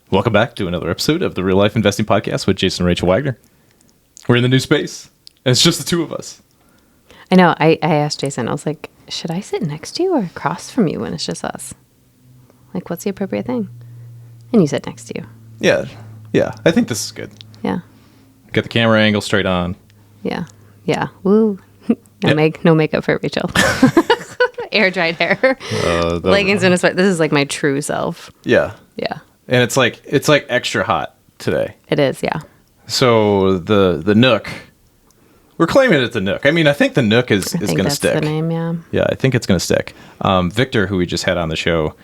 Welcome back to another episode of the Real Life Investing Podcast with Jason and Rachel Wagner. We're in the new space, and it's just the two of us. I know. I asked Jason, I was like, should I sit next to you or across from you when it's just us? Like, what's the appropriate thing? And you said next to you. Yeah. I think this is good. Yeah. Get the camera angle straight on. Yeah. Woo. No makeup for Rachel. Air dried hair. Leggings and a sweat. This is like my true self. Yeah. Yeah. And it's like extra hot today. It is, yeah. So the Nook, we're claiming it's the Nook. I mean, I think the Nook is going to stick. That's the name, yeah. Yeah, I think it's going to stick. Victor, who we just had on the show,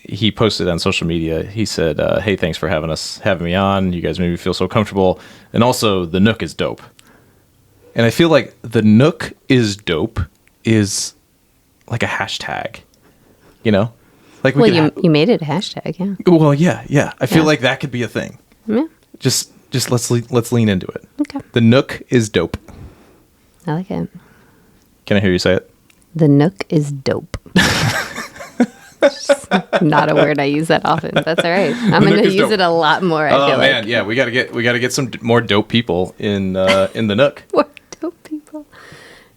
he posted on social media. He said, "Hey, thanks for having me on. You guys made me feel so comfortable. And also, the Nook is dope." And I feel like the Nook is dope is like a hashtag, you know? Like you made it a hashtag, yeah. Well, yeah. I feel like that could be a thing. Yeah. Just let's lean into it. Okay. The Nook is dope. I like it. Can I hear you say it? The Nook is dope. Not a word I use that often. That's all right. I'm going to use it a lot more. I feel man, yeah, we got to get some more dope people in the Nook. More dope people.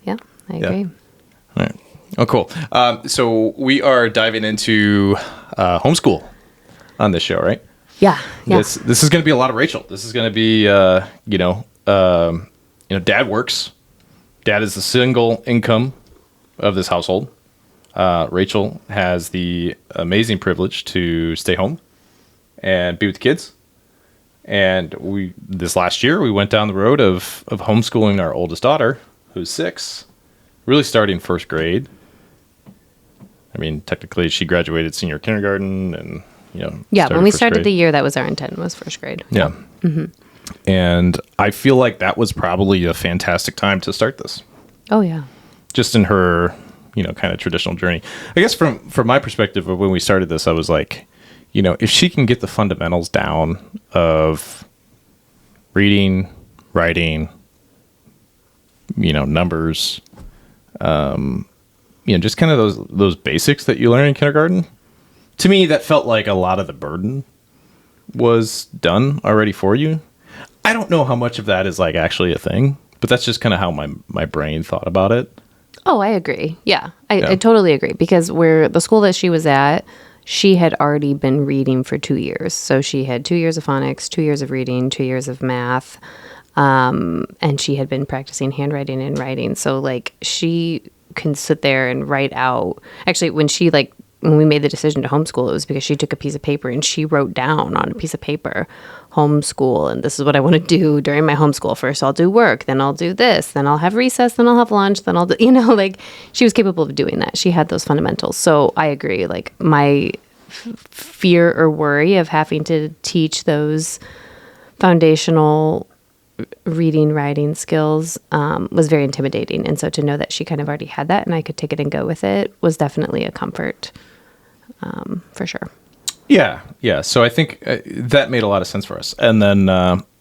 Yeah, I agree. All right. Oh, cool. So we are diving into homeschool on this show, right? Yeah. This is going to be a lot of Rachel. This is going to be, Dad works. Dad is the single income of this household. Rachel has the amazing privilege to stay home and be with the kids. And this last year, we went down the road of homeschooling our oldest daughter, who's 6, really starting first grade. I mean, technically, she graduated senior kindergarten and, Yeah, when we started the year, that was our intent, was first grade. Yeah. Mm-hmm. And I feel like that was probably a fantastic time to start this. Oh, yeah. Just in her, kind of traditional journey. I guess from my perspective of when we started this, I was like, if she can get the fundamentals down of reading, writing, numbers, just kind of those basics that you learn in kindergarten. To me, that felt like a lot of the burden was done already for you. I don't know how much of that is like actually a thing, but that's just kind of how my brain thought about it. Oh, I agree. Yeah, I totally agree, because the school that she was at, she had already been reading for 2 years. So she had 2 years of phonics, 2 years of reading, 2 years of math, and she had been practicing handwriting and writing. So like she can sit there and write out. Actually, when we made the decision to homeschool, it was because she took a piece of paper and she wrote down on a piece of paper, homeschool, and this is what I want to do during my homeschool. First, I'll do work, then I'll do this, then I'll have recess, then I'll have lunch, then I'll do, she was capable of doing that. She had those fundamentals. So I agree. Like my fear or worry of having to teach those foundational reading, writing skills was very intimidating. And so to know that she kind of already had that and I could take it and go with it was definitely a comfort, for sure. Yeah. So I think that made a lot of sense for us. And then,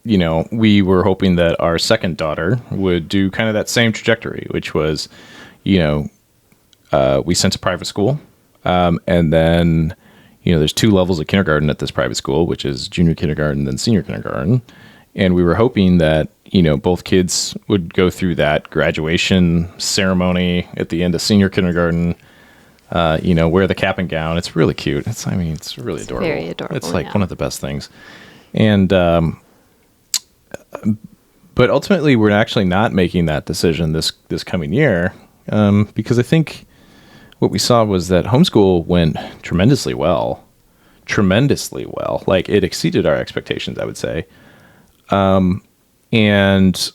we were hoping that our second daughter would do kind of that same trajectory, which was, we sent to private school. And then, there's 2 levels of kindergarten at this private school, which is junior kindergarten, then senior kindergarten. And we were hoping that, both kids would go through that graduation ceremony at the end of senior kindergarten, wear the cap and gown. It's really cute. It's really adorable. Very adorable. It's like one of the best things. And, but ultimately we're actually not making that decision this coming year, because I think what we saw was that homeschool went tremendously well. Like it exceeded our expectations, I would say. And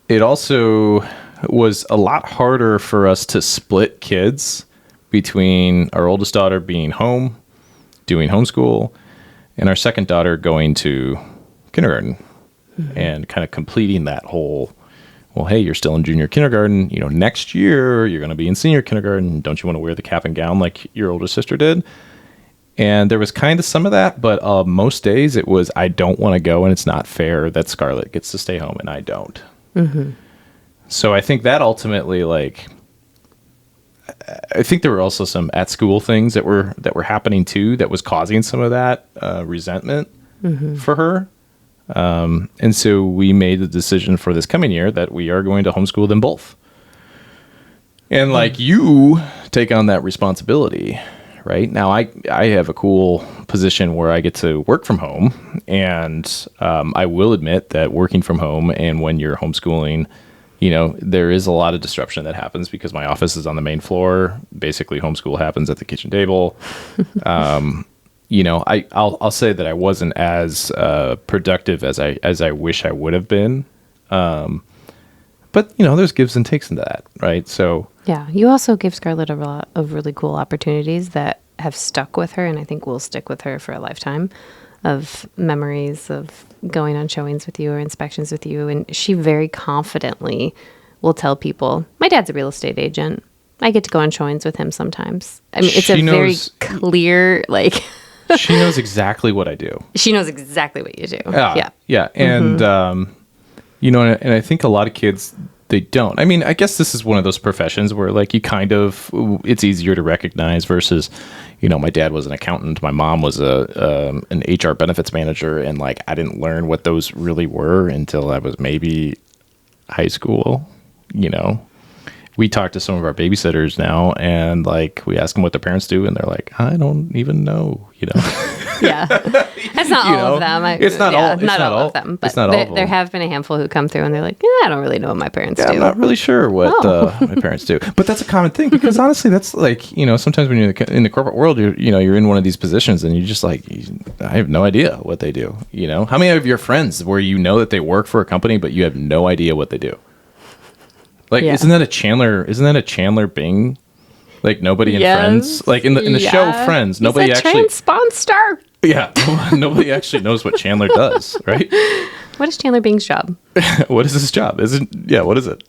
it also was a lot harder for us to split kids between our oldest daughter being home, doing homeschool, and our second daughter going to kindergarten, and kind of completing that whole, well, hey, you're still in junior kindergarten, next year you're going to be in senior kindergarten. Don't you want to wear the cap and gown like your older sister did? And there was kind of some of that, but most days it was, I don't want to go, and it's not fair that Scarlett gets to stay home and I don't. Mm-hmm. So I think that ultimately, I think there were also some at school things that were happening too that was causing some of that resentment for her. And so we made the decision for this coming year that we are going to homeschool them both. And like you take on that responsibility, right? Now I have a cool position where I get to work from home, and I will admit that working from home and when you're homeschooling, you know, there is a lot of disruption that happens because my office is on the main floor. Basically, homeschool happens at the kitchen table. You know, I'll say that I wasn't as productive as I wish I would have been. But you know, there's gives and takes into that, right? So yeah, you also gave Scarlett a lot of really cool opportunities that have stuck with her, and I think will stick with her for a lifetime, of memories of going on showings with you or inspections with you. And she very confidently will tell people, my dad's a real estate agent. I get to go on showings with him sometimes. I mean, it's very clear, like... She knows exactly what I do. She knows exactly what you do. Yeah. Yeah. And, you know, and I think a lot of kids, they don't. I mean, I guess this is one of those professions where like you kind of, it's easier to recognize versus, you know, my dad was an accountant. My mom was an HR benefits manager. And like, I didn't learn what those really were until I was maybe high school, you know. We talk to some of our babysitters now, and like we ask them what their parents do, and they're like, "I don't even know," you know. Yeah, it's not all of them. It's not all. Not all of them, but there have been a handful who come through, and they're like, "Yeah, I don't really know what my parents do. I'm not really sure what my parents do." But that's a common thing because honestly, that's like, you know, sometimes when you're in the corporate world, you're in one of these positions, and you're just like, I have no idea what they do. You know, how many of your friends where you know that they work for a company, but you have no idea what they do? Like, isn't that a Chandler Bing? Like, nobody in Friends? Like, in the show Friends, nobody actually... Transponstor! Yeah, nobody actually knows what Chandler does, right? What is Chandler Bing's job? What is his job? What is it?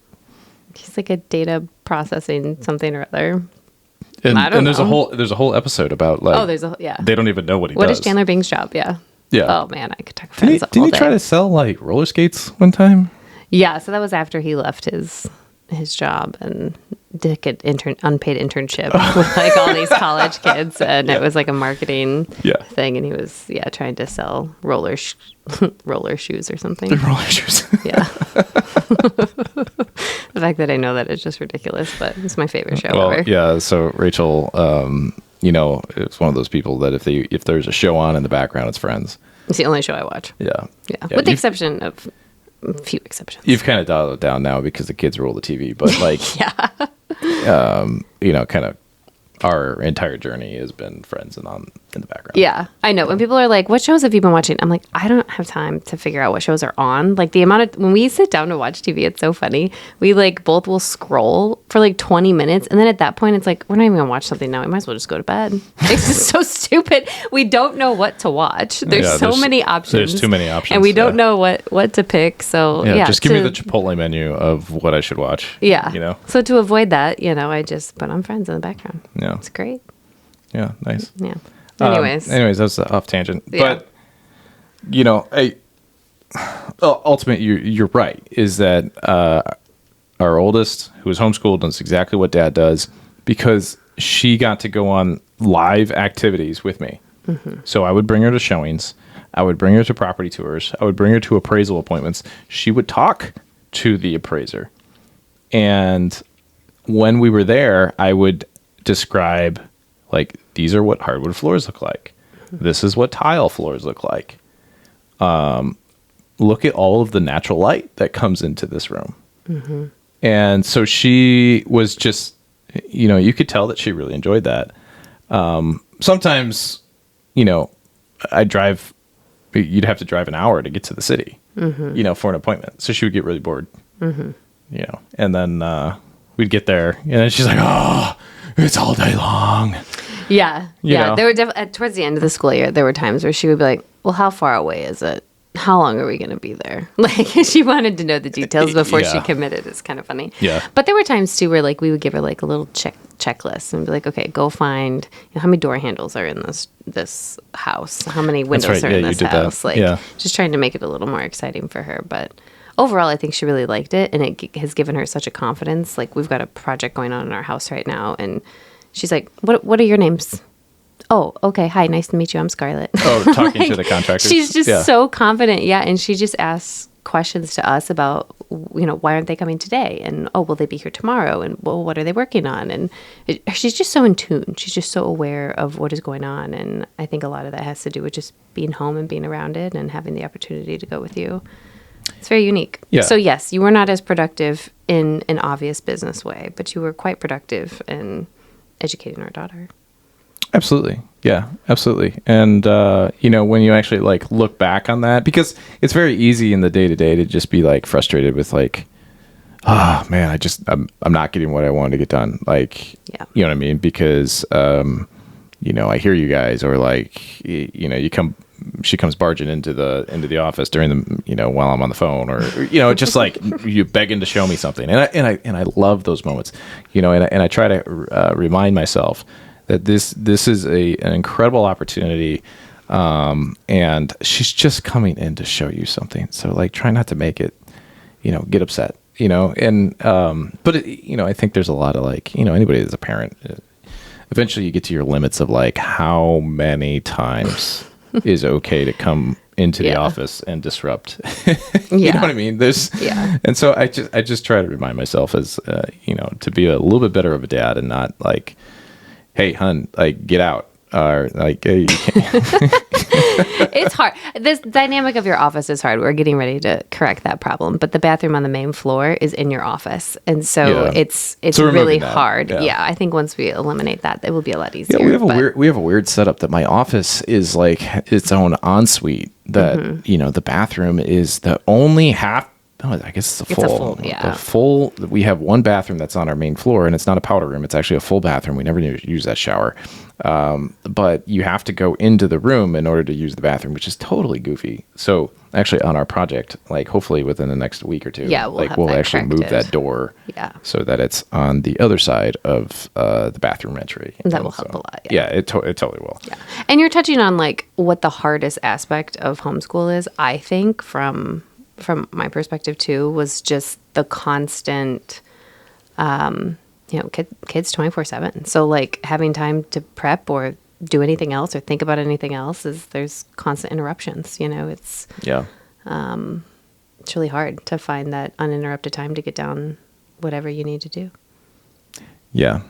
He's like a data processing something or other. And there's a whole episode about, like... They don't even know what he does. What is Chandler Bing's job? Yeah. Yeah. Oh, man, I could talk about Friends all day. Didn't he try to sell, like, roller skates one time? Yeah, so that was after he left his job and did an unpaid internship with like all these college kids, and it was like a marketing thing, and he was trying to sell roller shoes or something. Roller shoes. Yeah. The fact that I know that is just ridiculous, but it's my favorite show ever. Yeah, so Rachel, you know, it's one of those people that if there's a show on in the background, it's Friends. It's the only show I watch. Yeah. With the exception of a few exceptions. You've kind of dialed it down now because the kids rule the TV, but like, you know, kind of our entire journey has been Friends and on in the background. Yeah, I know. When people are like, what shows have you been watching? I'm like, I don't have time to figure out what shows are on. Like the amount of, when we sit down to watch TV, it's so funny. We like both will scroll for like 20 minutes. And then at that point, it's like, we're not even going to watch something now. We might as well just go to bed. It's just so stupid. We don't know what to watch. There's so many options. There's too many options. And we don't know what to pick. So just give me the Chipotle menu of what I should watch. Yeah. You know? So to avoid that, you know, I just put on Friends in the background. Yeah. It's great. Yeah. Nice. Yeah. Anyways, that's off tangent. Yeah. But you know, ultimately, you're right. Is that our oldest, who was homeschooled, knows exactly what Dad does because she got to go on live activities with me. Mm-hmm. So I would bring her to showings. I would bring her to property tours. I would bring her to appraisal appointments. She would talk to the appraiser, and when we were there, I would describe. Like, these are what hardwood floors look like. This is what tile floors look like. Look at all of the natural light that comes into this room. Mm-hmm. And so she was just, you know, you could tell that she really enjoyed that. Sometimes, you know, you'd have to drive an hour to get to the city, you know, for an appointment. So she would get really bored, you know, and then we'd get there and then she's like, oh, it's all day long. Yeah. You know? There were towards the end of the school year, there were times where she would be like, well, how far away is it? How long are we going to be there? Like, she wanted to know the details before she committed. It's kind of funny. Yeah. But there were times, too, where, like, we would give her, like, a little checklist and be like, okay, go find, you know, how many door handles are in this house? How many windows are in this house? Like, just trying to make it a little more exciting for her. But overall, I think she really liked it, and it has given her such a confidence. Like, we've got a project going on in our house right now, and she's like, "What are your names?" "Oh, okay. Hi, nice to meet you. I'm Scarlett." Oh, talking to the contractors. She's just so confident. Yeah. And she just asks questions to us about, why aren't they coming today? And, oh, will they be here tomorrow? And, well, what are they working on? And she's just so in tune. She's just so aware of what is going on. And I think a lot of that has to do with just being home and being around it and having the opportunity to go with you. It's very unique. Yeah. So, yes, you were not as productive in an obvious business way, but you were quite productive in educating our daughter. Absolutely. Yeah, absolutely. And, when you actually like look back on that, because it's very easy in the day to day to just be like frustrated with like, oh man, I'm not getting what I wanted to get done. Like, you know what I mean? Because, I hear you guys, or like, she comes barging into the office during the, while I'm on the phone, or just like you begging to show me something. And I love those moments, and I try to remind myself that this is an incredible opportunity, and she's just coming in to show you something. So like, try not to make it, get upset, and but I think there's a lot of like, anybody that's a parent, eventually you get to your limits of like how many times is okay to come into the office and disrupt. You know what I mean? And so I just try to remind myself as to be a little bit better of a dad, and not like, hey, hun, like, get out. Or like, hey, you can't. It's hard. This dynamic of your office is hard. We're getting ready to correct that problem. But the bathroom on the main floor is in your office. And so it's really hard. Yeah, I think once we eliminate that, it will be a lot easier. Yeah, we have a weird setup that my office is like its own ensuite. That, the bathroom is the only half. Oh, I guess it's a full. We have one bathroom that's on our main floor, and it's not a powder room. It's actually a full bathroom. We never use that shower. But you have to go into the room in order to use the bathroom, which is totally goofy. So actually on our project, like hopefully within the next week or two, we'll actually move that door so that it's on the other side of the bathroom entry. That will help a lot. Yeah, it totally will. Yeah. And you're touching on like what the hardest aspect of homeschool is, I think, from my perspective too, was just the constant, kids 24/7. So like having time to prep or do anything else or think about anything else there's constant interruptions. It's really hard to find that uninterrupted time to get down whatever you need to do. Yeah,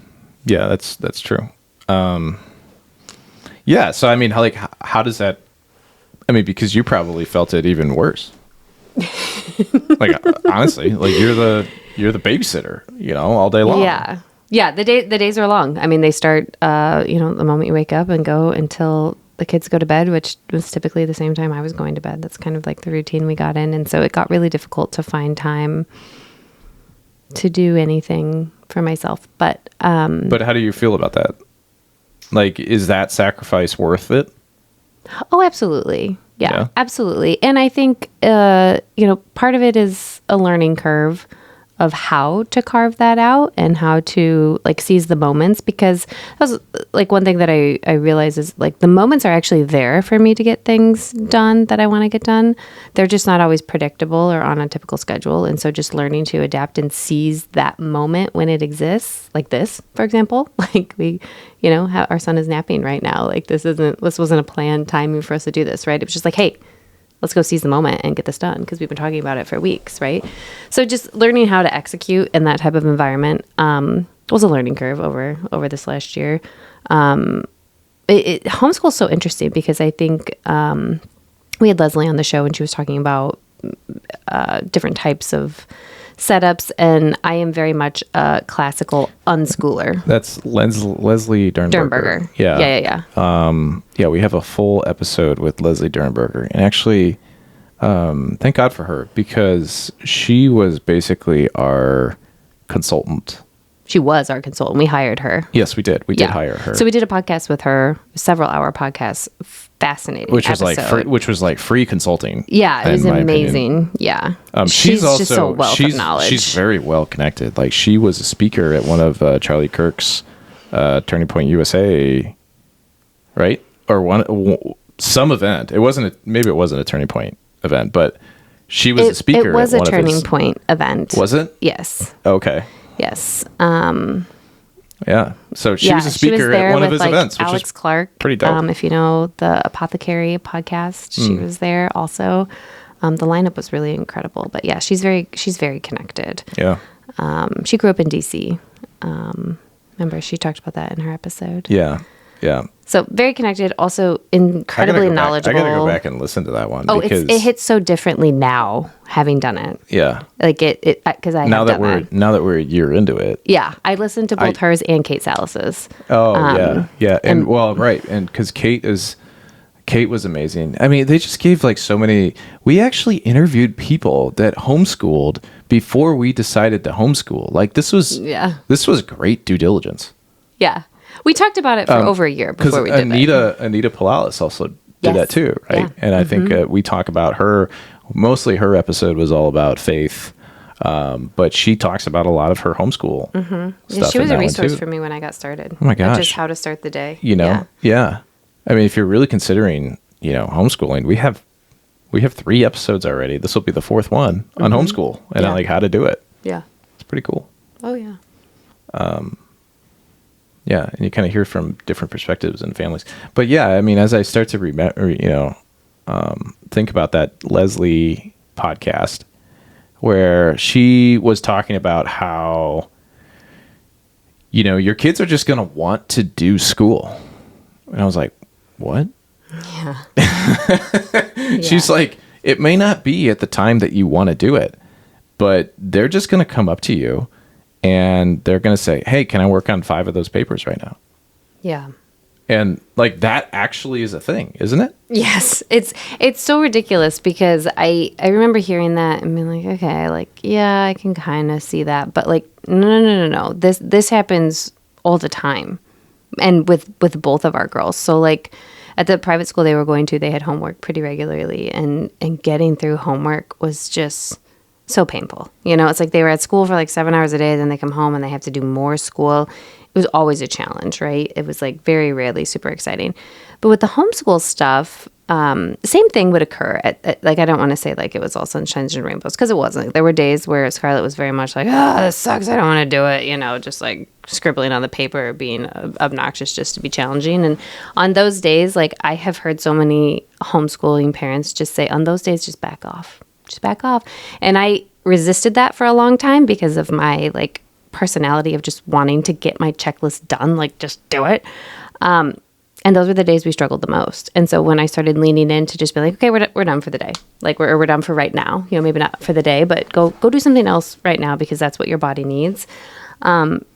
that's true. So I mean, how does that? I mean, because you probably felt it even worse. Like honestly, like you're the babysitter, all day long. Yeah. The days are long. I mean, they start, the moment you wake up and go until the kids go to bed, which was typically the same time I was going to bed. That's kind of like the routine we got in, and so it got really difficult to find time to do anything for myself. But how do you feel about that? Like, is that sacrifice worth it? Oh, absolutely. Yeah, absolutely. And I think, part of it is a learning curve of how to carve that out and how to like seize the moments, because that was like one thing that I realized is like the moments are actually there for me to get things done that I want to get done. They're just not always predictable or on a typical schedule. And so just learning to adapt and seize that moment when it exists, like this, for example, like we, our son is napping right now. Like this wasn't a planned timing for us to do this, right? It was just like, hey, let's go seize the moment and get this done, because we've been talking about it for weeks, right? So just learning how to execute in that type of environment was a learning curve over this last year. Homeschool is so interesting because I think we had Leslie on the show and she was talking about different types of setups, and I am very much a classical unschooler. That's Leslie Dernberger. Yeah, we have a full episode with Leslie Dernberger, and actually, thank God for her, because she was basically our consultant. She was our consultant. We hired her. Yes, we did. We did hire her. So we did a podcast with her, several-hour podcast. Fascinating which episode. was like free consulting. Yeah, it was amazing. Yeah. She's also just a wealth of knowledge. She's very well connected. Like she was a speaker at one of Charlie Kirk's Turning Point USA, right? Or some event. Maybe it wasn't a Turning Point event, but She was a speaker. It was at a one of turning his, point event. Was it? Yes. Okay. Yes. Yeah. So she was a she was speaker there at one with, of his like, events, which Alex is Clark. pretty dope. If you know the Apothecary podcast, she was there also. The lineup was really incredible. But yeah, she's very connected. Yeah. She grew up in DC. Remember, she talked about that in her episode. Yeah. Yeah. So very connected, also incredibly knowledgeable. I gotta go back and listen to that one. Oh, because it hits so differently now, having done it. Yeah. Like it because I now have that done we're that. now that we're a year into it. Yeah, I listened to both hers and Kate Salas's. Oh yeah, and well, right, and because Kate was amazing. I mean, they just gave like so many. We actually interviewed people that homeschooled before we decided to homeschool. Like this was great due diligence. Yeah. We talked about it for over a year before we did it. Anita Palalis also did that too, right? Yeah. And I think we talk about her. Mostly her episode was all about faith, but she talks about a lot of her homeschool stuff. Yeah, she was a resource too. for me when I got started. Oh my gosh. Just how to start the day. Yeah. I mean, if you're really considering, homeschooling, we have 3 episodes already. This will be the 4th one on homeschool and on like how to do it. Yeah. It's pretty cool. Oh yeah. Yeah, and you kind of hear from different perspectives and families. But yeah, I mean, as I start to remember, think about that Leslie podcast where she was talking about how, your kids are just going to want to do school. And I was like, what? Yeah. She's like, it may not be at the time that you want to do it, but they're just going to come up to you and they're going to say, hey, can I work on 5 of those papers right now? Yeah. And like that actually is a thing, isn't it? Yes. It's so ridiculous because I remember hearing that and being like, okay, like, yeah, I can kind of see that. But like, no. This happens all the time. And with both of our girls. So like at the private school they were going to, they had homework pretty regularly and getting through homework was just so painful. It's like they were at school for like 7 hours a day, then they come home and they have to do more school. It was always a challenge, right? It was like very rarely super exciting. But with the homeschool stuff, same thing would occur at like, I don't want to say like it was all sunshines and rainbows because it wasn't. There were days where Scarlett was very much like, this sucks, I don't want to do it, just like scribbling on the paper, being obnoxious just to be challenging. And on those days, like I have heard so many homeschooling parents just say, on those days, just back off. And I resisted that for a long time because of my like personality of just wanting to get my checklist done, like just do it. And those were the days we struggled the most. And so when I started leaning in to just be like, okay, we're done for the day. Like we're done for right now, maybe not for the day, but go do something else right now because that's what your body needs.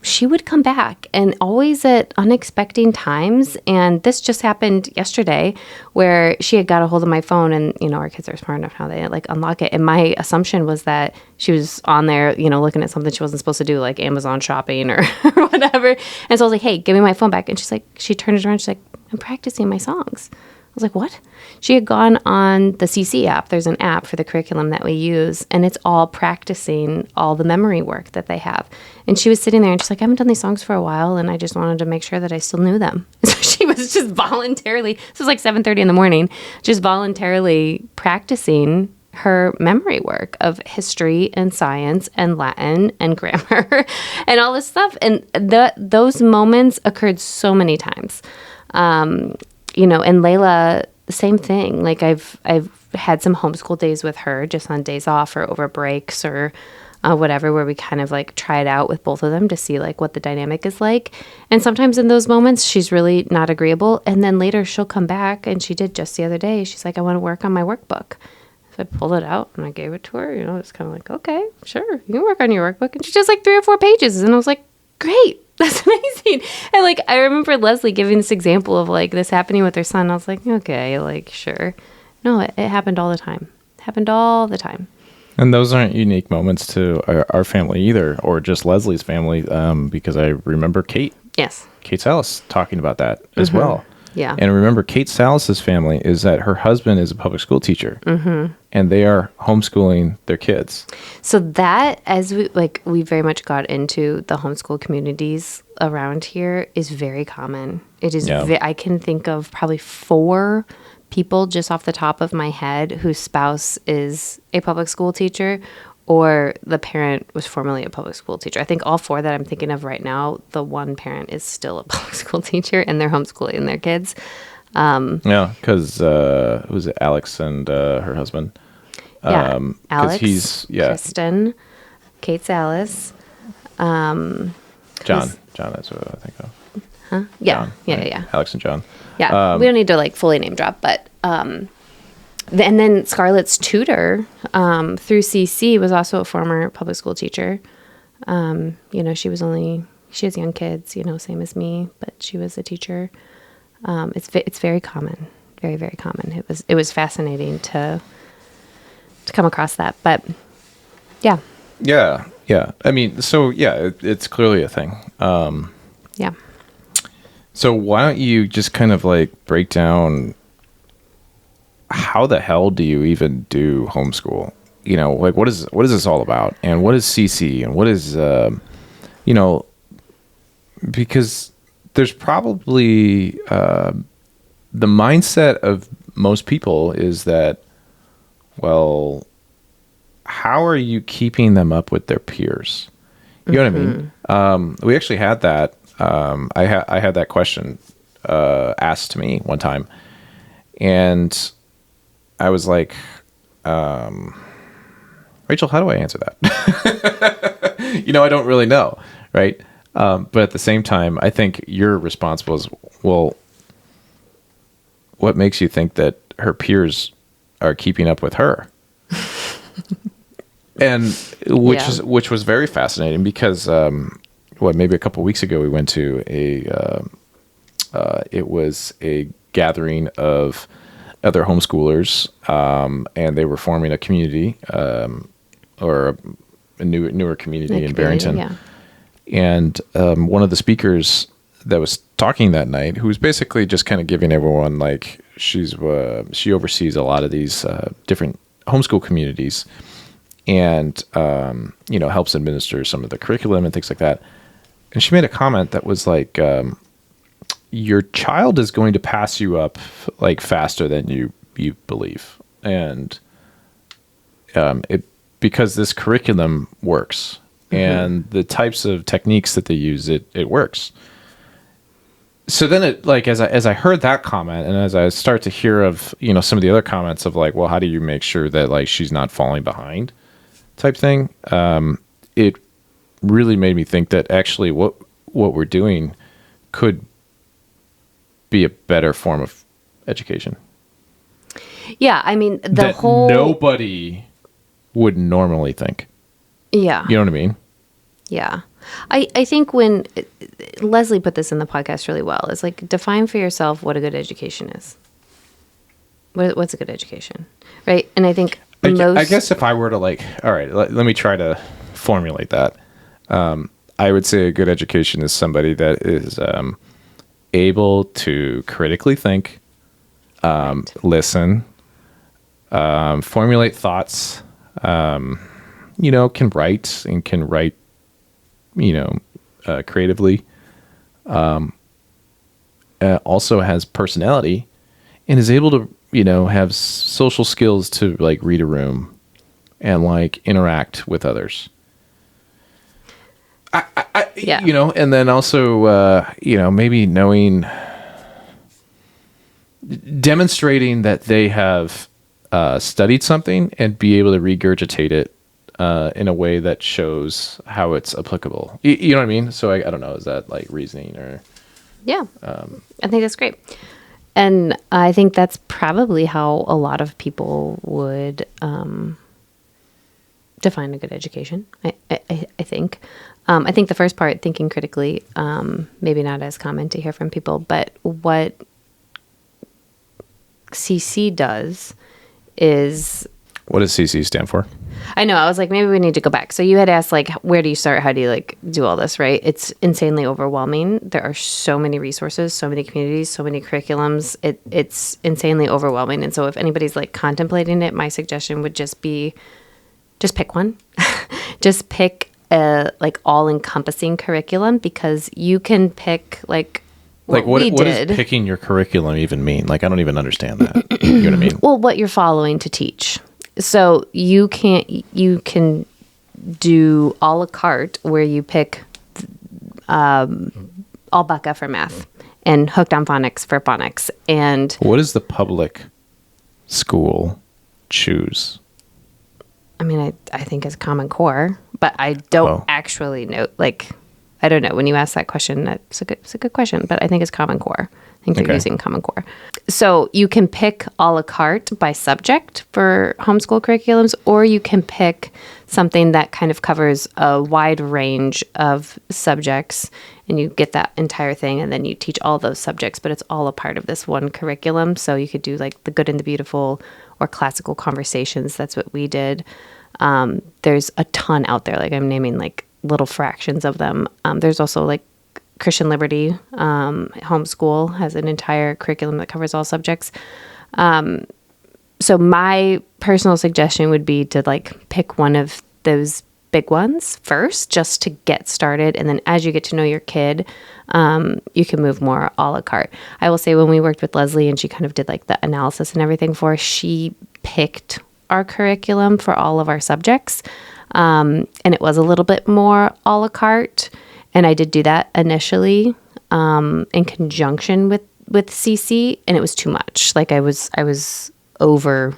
She would come back and always at unexpected times. And this just happened yesterday where she had got a hold of my phone and, our kids are smart enough now they like unlock it. And my assumption was that she was on there, looking at something she wasn't supposed to do, like Amazon shopping or whatever. And so I was like, hey, give me my phone back. And she turned it around. She's like, I'm practicing my songs. I was like, what? She had gone on the CC app. There's an app for the curriculum that we use, and it's all practicing all the memory work that they have. And she was sitting there, and she's like, I haven't done these songs for a while, and I just wanted to make sure that I still knew them. So she was just voluntarily, this was like 7:30 in the morning, just voluntarily practicing her memory work of history and science and Latin and grammar and all this stuff. And those moments occurred so many times. And Layla, the same thing. Like I've had some homeschool days with her just on days off or over breaks or whatever, where we kind of like try it out with both of them to see like what the dynamic is like. And sometimes in those moments, she's really not agreeable. And then later she'll come back, and she did just the other day. She's like, I want to work on my workbook. So I pulled it out and I gave it to her. It's kind of like, okay, sure, you can work on your workbook. And she does like 3 or 4 pages. And I was like, great. That's amazing. And like, I remember Leslie giving this example of like this happening with her son. I was like, okay, like, sure. No, it happened all the time. It happened all the time. And those aren't unique moments to our family either, or just Leslie's family, because I remember Kate Salas talking about that as well. Yeah. And remember, Kate Salas's family is that her husband is a public school teacher, and they are homeschooling their kids. So that, as we very much got into the homeschool communities around here, is very common. It is. I can think of probably 4 people just off the top of my head whose spouse is a public school teacher or the parent was formerly a public school teacher. I think all four that I'm thinking of right now, the one parent is still a public school teacher and they're homeschooling their kids. Yeah, because was it Alex and her husband? Yeah, Alex, Kristen, Kate's Alice. John, that's what I think of. Huh? Yeah, John, yeah, right? yeah. Alex and John. Yeah, we don't need to like fully name drop, but and then Scarlett's tutor through CC was also a former public school teacher. You know, she has young kids, you know, same as me, but she was a teacher. It's very common, very, very common. It was fascinating to come across that, but yeah. Yeah. I mean, so yeah, it's clearly a thing. Yeah. So why don't you just kind of like break down how the hell do you even do homeschool? You know, like what is this all about? And what is CC? And what is, you know, because there's probably the mindset of most people is that, well, how are you keeping them up with their peers? You know what I mean? We actually had that. I had that question asked to me one time, and I was like, Rachel, how do I answer that? You know, I don't really know, right? But at the same time, I think your response was, well, what makes you think that her peers are keeping up with her? And which was very fascinating because maybe a couple of weeks ago we went to it was a gathering of other homeschoolers, and they were forming a community or a newer community in Barrington. Yeah. And one of the speakers that was talking that night, who was basically just kind of giving everyone like she oversees a lot of these different homeschool communities. And, you know, helps administer some of the curriculum and things like that. And she made a comment that was like, your child is going to pass you up like faster than you believe. And because this curriculum works and the types of techniques that they use, it works. So then it like, as I heard that comment and as I start to hear of, you know, some of the other comments of like, well, how do you make sure that like she's not falling behind? Type thing, it really made me think that actually what we're doing could be a better form of education. Yeah, I mean, nobody would normally think. Yeah. You know what I mean? Yeah. I think when Leslie put this in the podcast really well, is like define for yourself what a good education is. What's a good education, right? And I think I guess if I were to like, all right, let me try to formulate that. I would say a good education is somebody that is able to critically think, listen, formulate thoughts, you know, can write, you know, creatively, also has personality and is able to, you know, have social skills to like read a room and like interact with others. Yeah. You know, and then also, you know, maybe demonstrating that they have studied something and be able to regurgitate it in a way that shows how it's applicable. You know what I mean? So I don't know, is that like reasoning or? Yeah, I think that's great. And I think that's probably how a lot of people would define a good education. I think. I think the first part, thinking critically, maybe not as common to hear from people, but what CC does is... What does CC stand for? I know. I was like, maybe we need to go back. So you had asked, like, where do you start? How do you, like, do all this, right? It's insanely overwhelming. There are so many resources, so many communities, so many curriculums. It's insanely overwhelming. And so if anybody's, like, contemplating it, my suggestion would just be, just pick one. Just pick a, like, all-encompassing curriculum, because you can pick, like, Like what does picking your curriculum even mean? Like I don't even understand that. You know what I mean? Well, what you're following to teach. So you can do a la carte where you pick Albaca for math and Hooked on Phonics for phonics. And what does the public school choose? I mean, I think it's Common Core, but I don't actually know. Like, I don't know. When you ask that question, it's a good question, but I think it's Common Core. I think they're using Common Core. So you can pick a la carte by subject for homeschool curriculums, or you can pick something that kind of covers a wide range of subjects, and you get that entire thing, and then you teach all those subjects, but it's all a part of this one curriculum. So you could do like The Good and the Beautiful or Classical Conversations. That's what we did. There's a ton out there. Like I'm naming like little fractions of them. There's also like Christian Liberty, Homeschool has an entire curriculum that covers all subjects. So my personal suggestion would be to like pick one of those big ones first, just to get started. And then as you get to know your kid, you can move more a la carte. I will say when we worked with Leslie and she kind of did like the analysis and everything for us, she picked our curriculum for all of our subjects. And it was a little bit more a la carte. And I did do that initially in conjunction with CC, and it was too much. Like I was over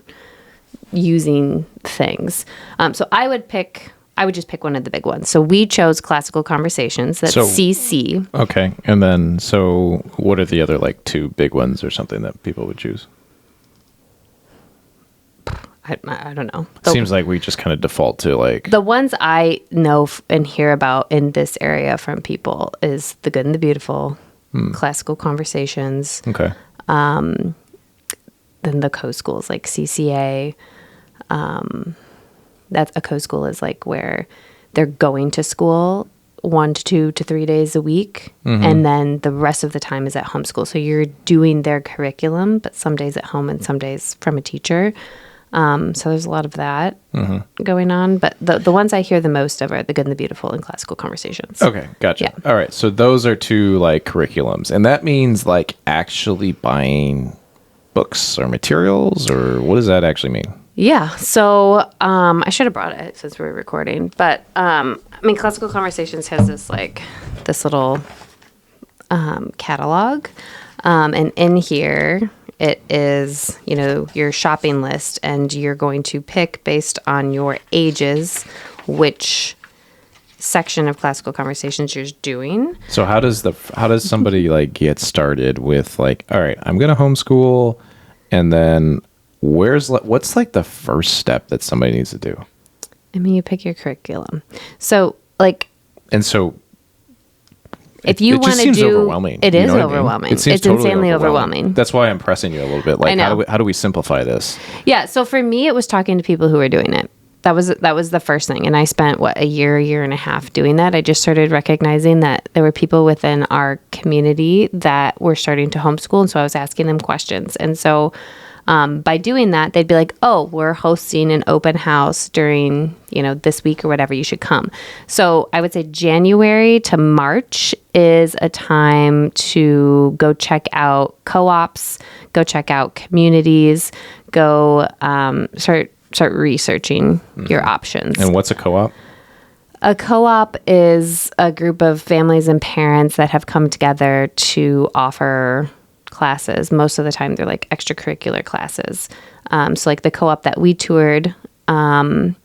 using things. So I would just pick one of the big ones. So we chose Classical Conversations. That's CC. Okay. And then, so what are the other like two big ones or something that people would choose? I don't know. Seems like we just kind of default to like... The ones I know and hear about in this area from people is The Good and the Beautiful, Classical Conversations. Okay. Then the co-schools like CCA. That's a co-school is like where they're going to school 1 to 2 to 3 days a week. And then the rest of the time is at homeschool. So you're doing their curriculum, but some days at home and some days from a teacher. So there's a lot of that going on. But the ones I hear the most of are The Good and the Beautiful and Classical Conversations. Okay, gotcha. Yeah. All right, so those are two like curriculums. And that means like actually buying books or materials, or what does that actually mean? Yeah, so I should have brought it since we're recording. But I mean, Classical Conversations has this little catalog. And in here... it is, your shopping list, and you're going to pick based on your ages which section of Classical Conversations you're doing. So how does somebody like get started with like, all right, I'm going to homeschool, and then what's like the first step that somebody needs to do? I mean, you pick your curriculum. So like, and so if you want to do, overwhelming. It is overwhelming. I mean? It's totally insanely overwhelming. That's why I'm pressing you a little bit. Like, how do we simplify this? Yeah. So for me, it was talking to people who were doing it. That was the first thing. And I spent a year and a half doing that. I just started recognizing that there were people within our community that were starting to homeschool. And so I was asking them questions. And so by doing that, they'd be like, oh, we're hosting an open house during, this week or whatever, you should come. So I would say January to March is a time to go check out co-ops, go check out communities, go start researching your options. And what's a co-op? A co-op is a group of families and parents that have come together to offer classes. Most of the time they're like extracurricular classes. So like the co-op that we toured offered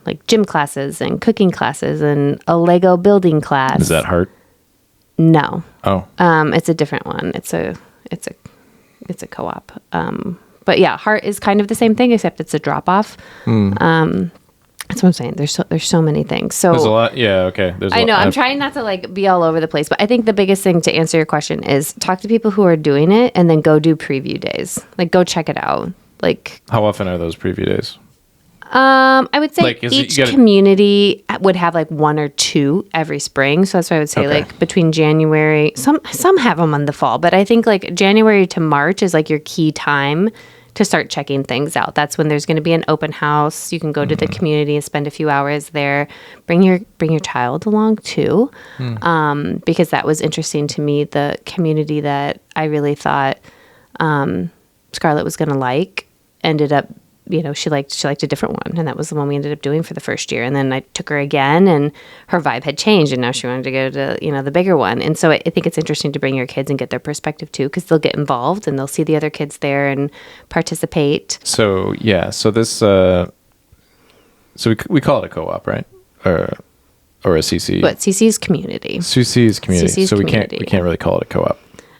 like gym classes and cooking classes and a Lego building class. Is that Heart? No. Oh. It's a different one. It's a co-op. But yeah, Heart is kind of the same thing, except it's a drop off. That's what I'm saying. There's so many things. So there's a lot. Yeah. Okay. I know. I'm trying not to like be all over the place, but I think the biggest thing to answer your question is talk to people who are doing it, and then go do preview days. Like go check it out. Like how often are those preview days? I would say like, each community would have like 1 or 2 every spring. So that's why I would say like between January, some have them in the fall, but I think like January to March is like your key time to start checking things out. That's when there's going to be an open house. You can go to the community and spend a few hours there. Bring your child along too, because that was interesting to me. The community that I really thought Scarlett was going to like ended up, she liked a different one, and that was the one we ended up doing for the first year. And then I took her again, and her vibe had changed, and now she wanted to go to the bigger one. And so I think it's interesting to bring your kids and get their perspective too, because they'll get involved and they'll see the other kids there and participate. So this so we call it a co-op, right? Or a CC. But CC's community. CC's community. CC's so community. we can't really call it a co-op.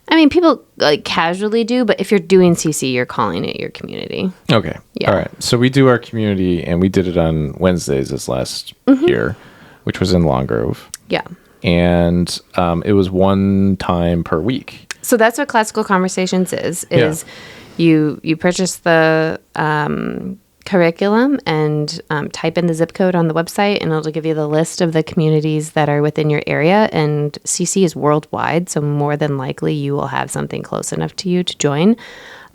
I mean, people like casually do, but if you're doing CC, you're calling it your community. Okay. Yeah. All right. So we do our community, and we did it on Wednesdays this last year, which was in Long Grove. Yeah. And it was one time per week. So that's what Classical Conversations is you purchase the curriculum and type in the zip code on the website, and it'll give you the list of the communities that are within your area. And CC is worldwide, so more than likely you will have something close enough to you to join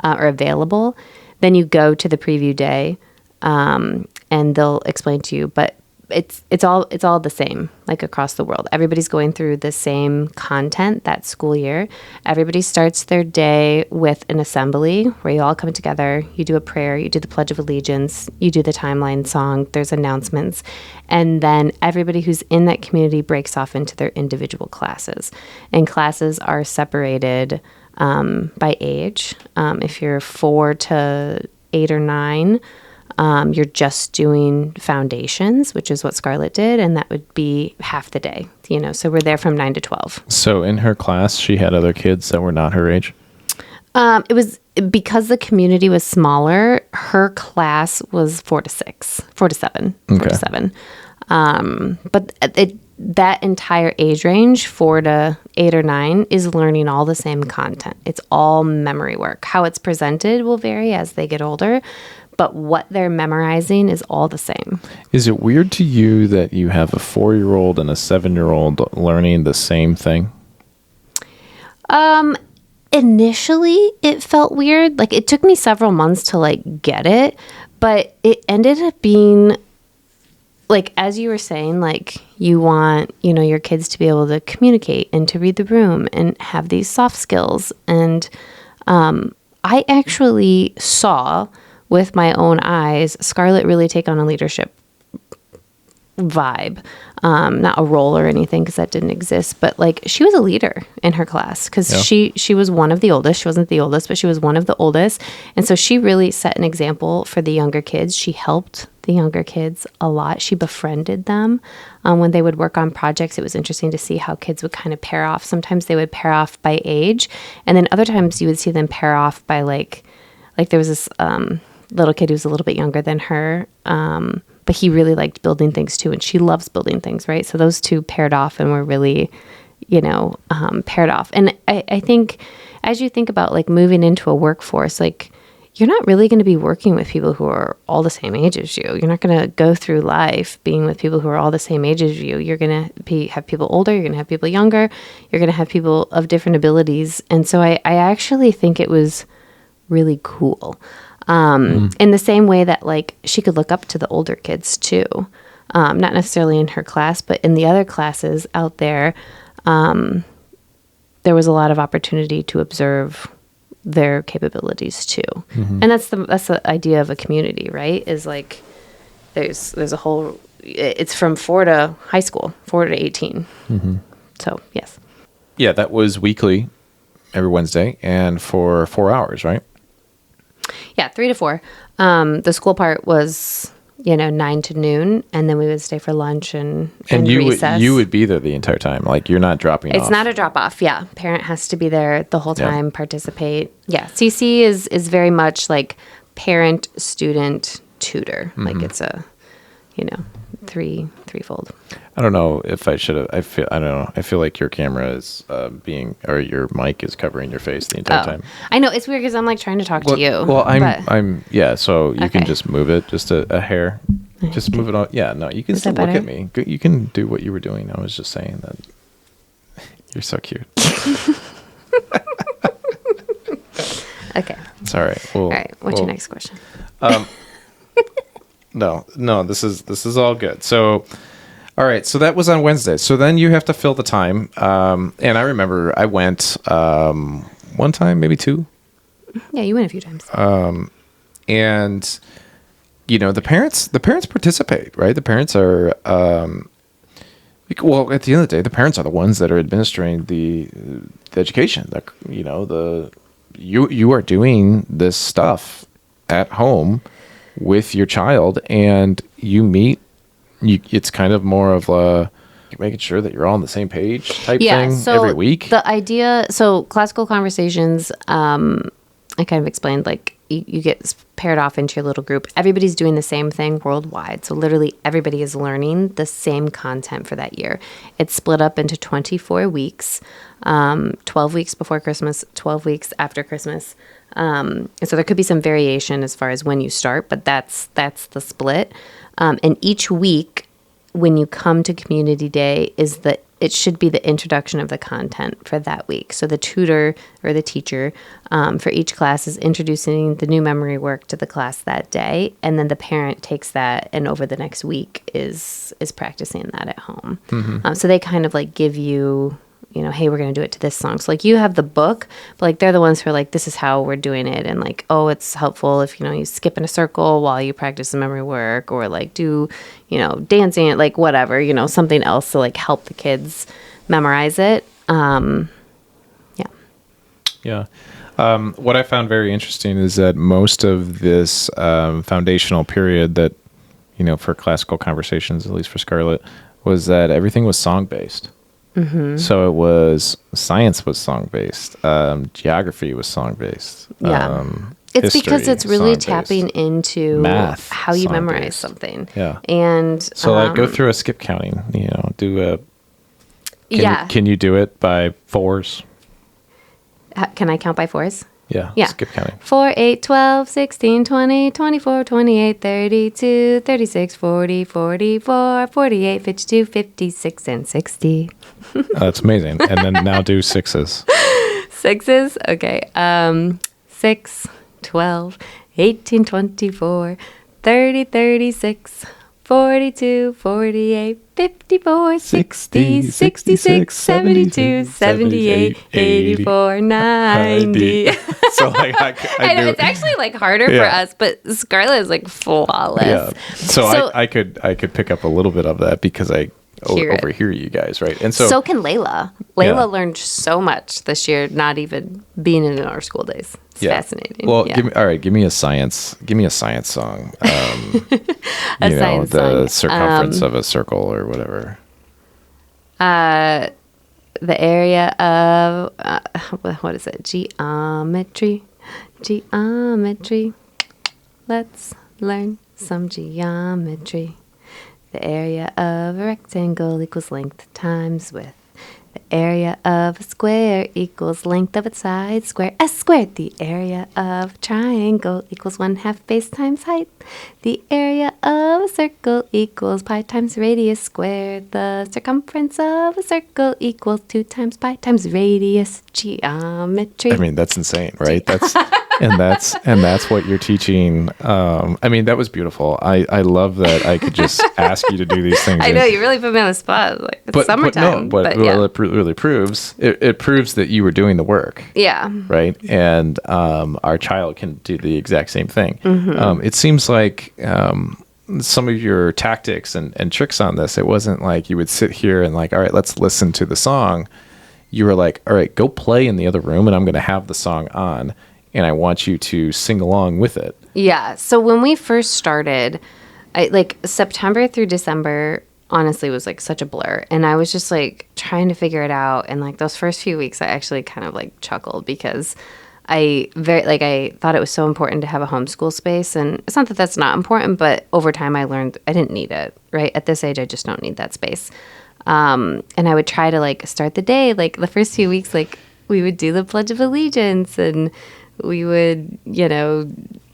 or available. Then you go to the preview day, and they'll explain to you. But it's all the same, like across the world. Everybody's going through the same content that school year. Everybody starts their day with an assembly where you all come together, you do a prayer, you do the Pledge of Allegiance, you do the timeline song, there's announcements, and then everybody who's in that community breaks off into their individual classes. And classes are separated by age. If you're 4 to 8 or 9, you're just doing foundations, which is what Scarlett did, and that would be half the day, so we're there from 9 to 12. So in her class, she had other kids that were not her age? It was because the community was smaller, her class was 4 to 7. But that entire age range, 4 to 8 or 9, is learning all the same content. It's all memory work. How it's presented will vary as they get older, but what they're memorizing is all the same. Is it weird to you that you have a 4-year-old and a 7-year-old learning the same thing? Initially, it felt weird. Like, it took me several months to, get it, but it ended up being, as you were saying, you want, your kids to be able to communicate and to read the room and have these soft skills. And I actually saw with my own eyes Scarlett really take on a leadership vibe, not a role or anything, because that didn't exist, but she was a leader in her class, because she was one of the oldest. She wasn't the oldest, but she was one of the oldest, and so she really set an example for the younger kids. She helped the younger kids a lot. She befriended them when they would work on projects. It was interesting to see how kids would kind of pair off. Sometimes they would pair off by age, and then other times you would see them pair off by like there was this little kid who was a little bit younger than her, but he really liked building things too, and she loves building things, right? So those two paired off and were really, paired off. And I think as you think about moving into a workforce, you're not really going to be working with people who are all the same age as you. You're not going to go through life being with people who are all the same age as you. You're going to have people older. You're going to have people younger. You're going to have people of different abilities. And so I actually think it was really cool. In the same way that she could look up to the older kids too, not necessarily in her class, but in the other classes out there, there was a lot of opportunity to observe their capabilities too. And that's the idea of a community, right? Is there's a whole, it's from 4 to high school, 4 to 18. So yes. Yeah, that was weekly, every Wednesday, and for 4 hours, right? Yeah, 3 to 4. The school part was, 9 to noon, and then we would stay for lunch and recess. You would be there the entire time. You're not dropping off. It's not a drop off. Yeah, parent has to be there the whole time, participate. Yeah, CC is very much parent, student, tutor. It's a, threefold. I don't know if I should have. I don't know. I feel like your camera is or your mic is covering your face the entire time. I know, it's weird because I'm trying to talk to you. Well, I'm so you can just move it just a hair. Just move it on. Yeah, no, you can still look at me. You can do what you were doing. I was just saying that you're so cute. Okay. It's all right. All right. What's your next question? No. This is all good. So, all right. So that was on Wednesday. So then you have to fill the time. And I remember I went one time, maybe two. Yeah, you went a few times. And the parents participate, right? The parents are well, at the end of the day, the parents are the ones that are administering the education. You are doing this stuff at home with your child, and you meet. It's kind of more of a making sure that you're all on the same page type thing every week. The idea, classical conversations. I kind of explained, like, you get paired off into your little group. Everybody's doing the same thing worldwide. So literally everybody is learning the same content for that year. It's split up into 24 weeks, 12 weeks before Christmas, 12 weeks after Christmas. And so there could be some variation as far as when you start, but that's the split. And each week when you come to Community Day it should be the introduction of the content for that week. So the tutor or the teacher for each class is introducing the new memory work to the class that day, and then the parent takes that and over the next week is practicing that at home. Mm-hmm. So they kind of like give you, hey, we're going to do it to this song. So like you have the book, but like they're the ones who are like, this is how we're doing it. And like, oh, it's helpful if, you skip in a circle while you practice the memory work, or like do, dancing, like whatever, something else to like help the kids memorize it. Yeah. What I found very interesting is that most of this foundational period that, for classical conversations, at least for Scarlett, was that everything was song-based. Mm-hmm. So science was song-based, geography was song-based. Yeah. It's because it's really tapping into math, how you memorize something. Yeah. And so like go through a skip counting, can you do it by fours? Can I count by fours? Yeah. Skip counting. 4, 8, 12, 16, 20, 24, 28, 32, 36, 40, 44, 48, 52, 56, and 60. That's amazing. And then now do sixes. Sixes? Okay. 6, 12, 18, 24, 30, 36, 42, 48, 54, 60, 66, 72, 78, 84, 90. So like I know it's actually like harder for us, but Scarlett is like flawless. Yeah. So I could pick up a little bit of that because I overhear you guys, right? And so can Layla. Layla learned so much this year, not even being in our school days. It's fascinating. Well, give me a science song. The circumference of a circle or whatever. The area of what is it? Geometry. Let's learn some geometry. The area of a rectangle equals length times width. The area of a square equals length of its side square s squared. The area of a triangle equals 1/2 base times height. The area of a circle equals pi times radius squared. The circumference of a circle equals 2 times pi times radius. Geometry. I mean, that's insane, right? That's what you're teaching. I mean, that was beautiful. I love that I could just ask you to do these things. I know, you really put me on the spot. Like, it's summertime. It really proves that you were doing the work. Yeah. Right. And our child can do the exact same thing. Mm-hmm. It seems like some of your tactics and tricks on this, it wasn't like you would sit here and like, all right, let's listen to the song. You were like, all right, go play in the other room and I'm going to have the song on and I want you to sing along with it. Yeah. So when we first started, September through December, honestly, was like such a blur. And I was just like trying to figure it out. And like those first few weeks, I actually kind of like chuckled because I thought it was so important to have a homeschool space. And it's not that that's not important, but over time I learned I didn't need it, right? At this age, I just don't need that space. And I would try to like start the day, like the first few weeks, like we would do the Pledge of Allegiance and we would,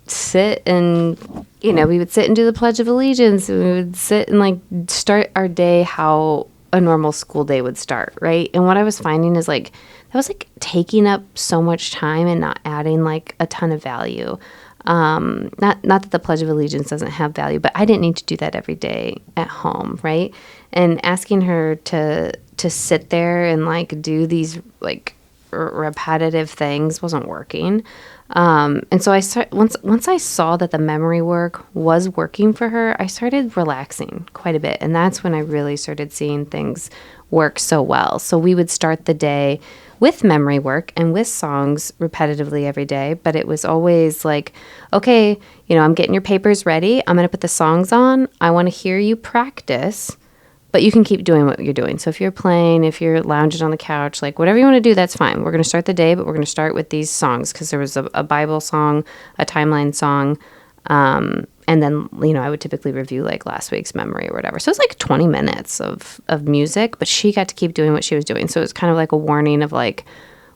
sit and, we would sit and do the Pledge of Allegiance. And we would sit and like start our day how a normal school day would start, right? And what I was finding is like, that was like taking up so much time and not adding like a ton of value. Not that the Pledge of Allegiance doesn't have value, but I didn't need to do that every day at home, right? And asking her to sit there and like do these like repetitive things wasn't working. And so once I saw that the memory work was working for her, I started relaxing quite a bit. And that's when I really started seeing things work so well. So we would start the day with memory work and with songs repetitively every day. But it was always like, okay, I'm getting your papers ready. I'm going to put the songs on. I want to hear you practice. But you can keep doing what you're doing. So if you're playing, if you're lounging on the couch, like whatever you want to do, that's fine. We're going to start the day, but we're going to start with these songs because there was a Bible song, a timeline song, and then, I would typically review like last week's memory or whatever. So it's like 20 minutes of music, but she got to keep doing what she was doing. So it was kind of like a warning of like,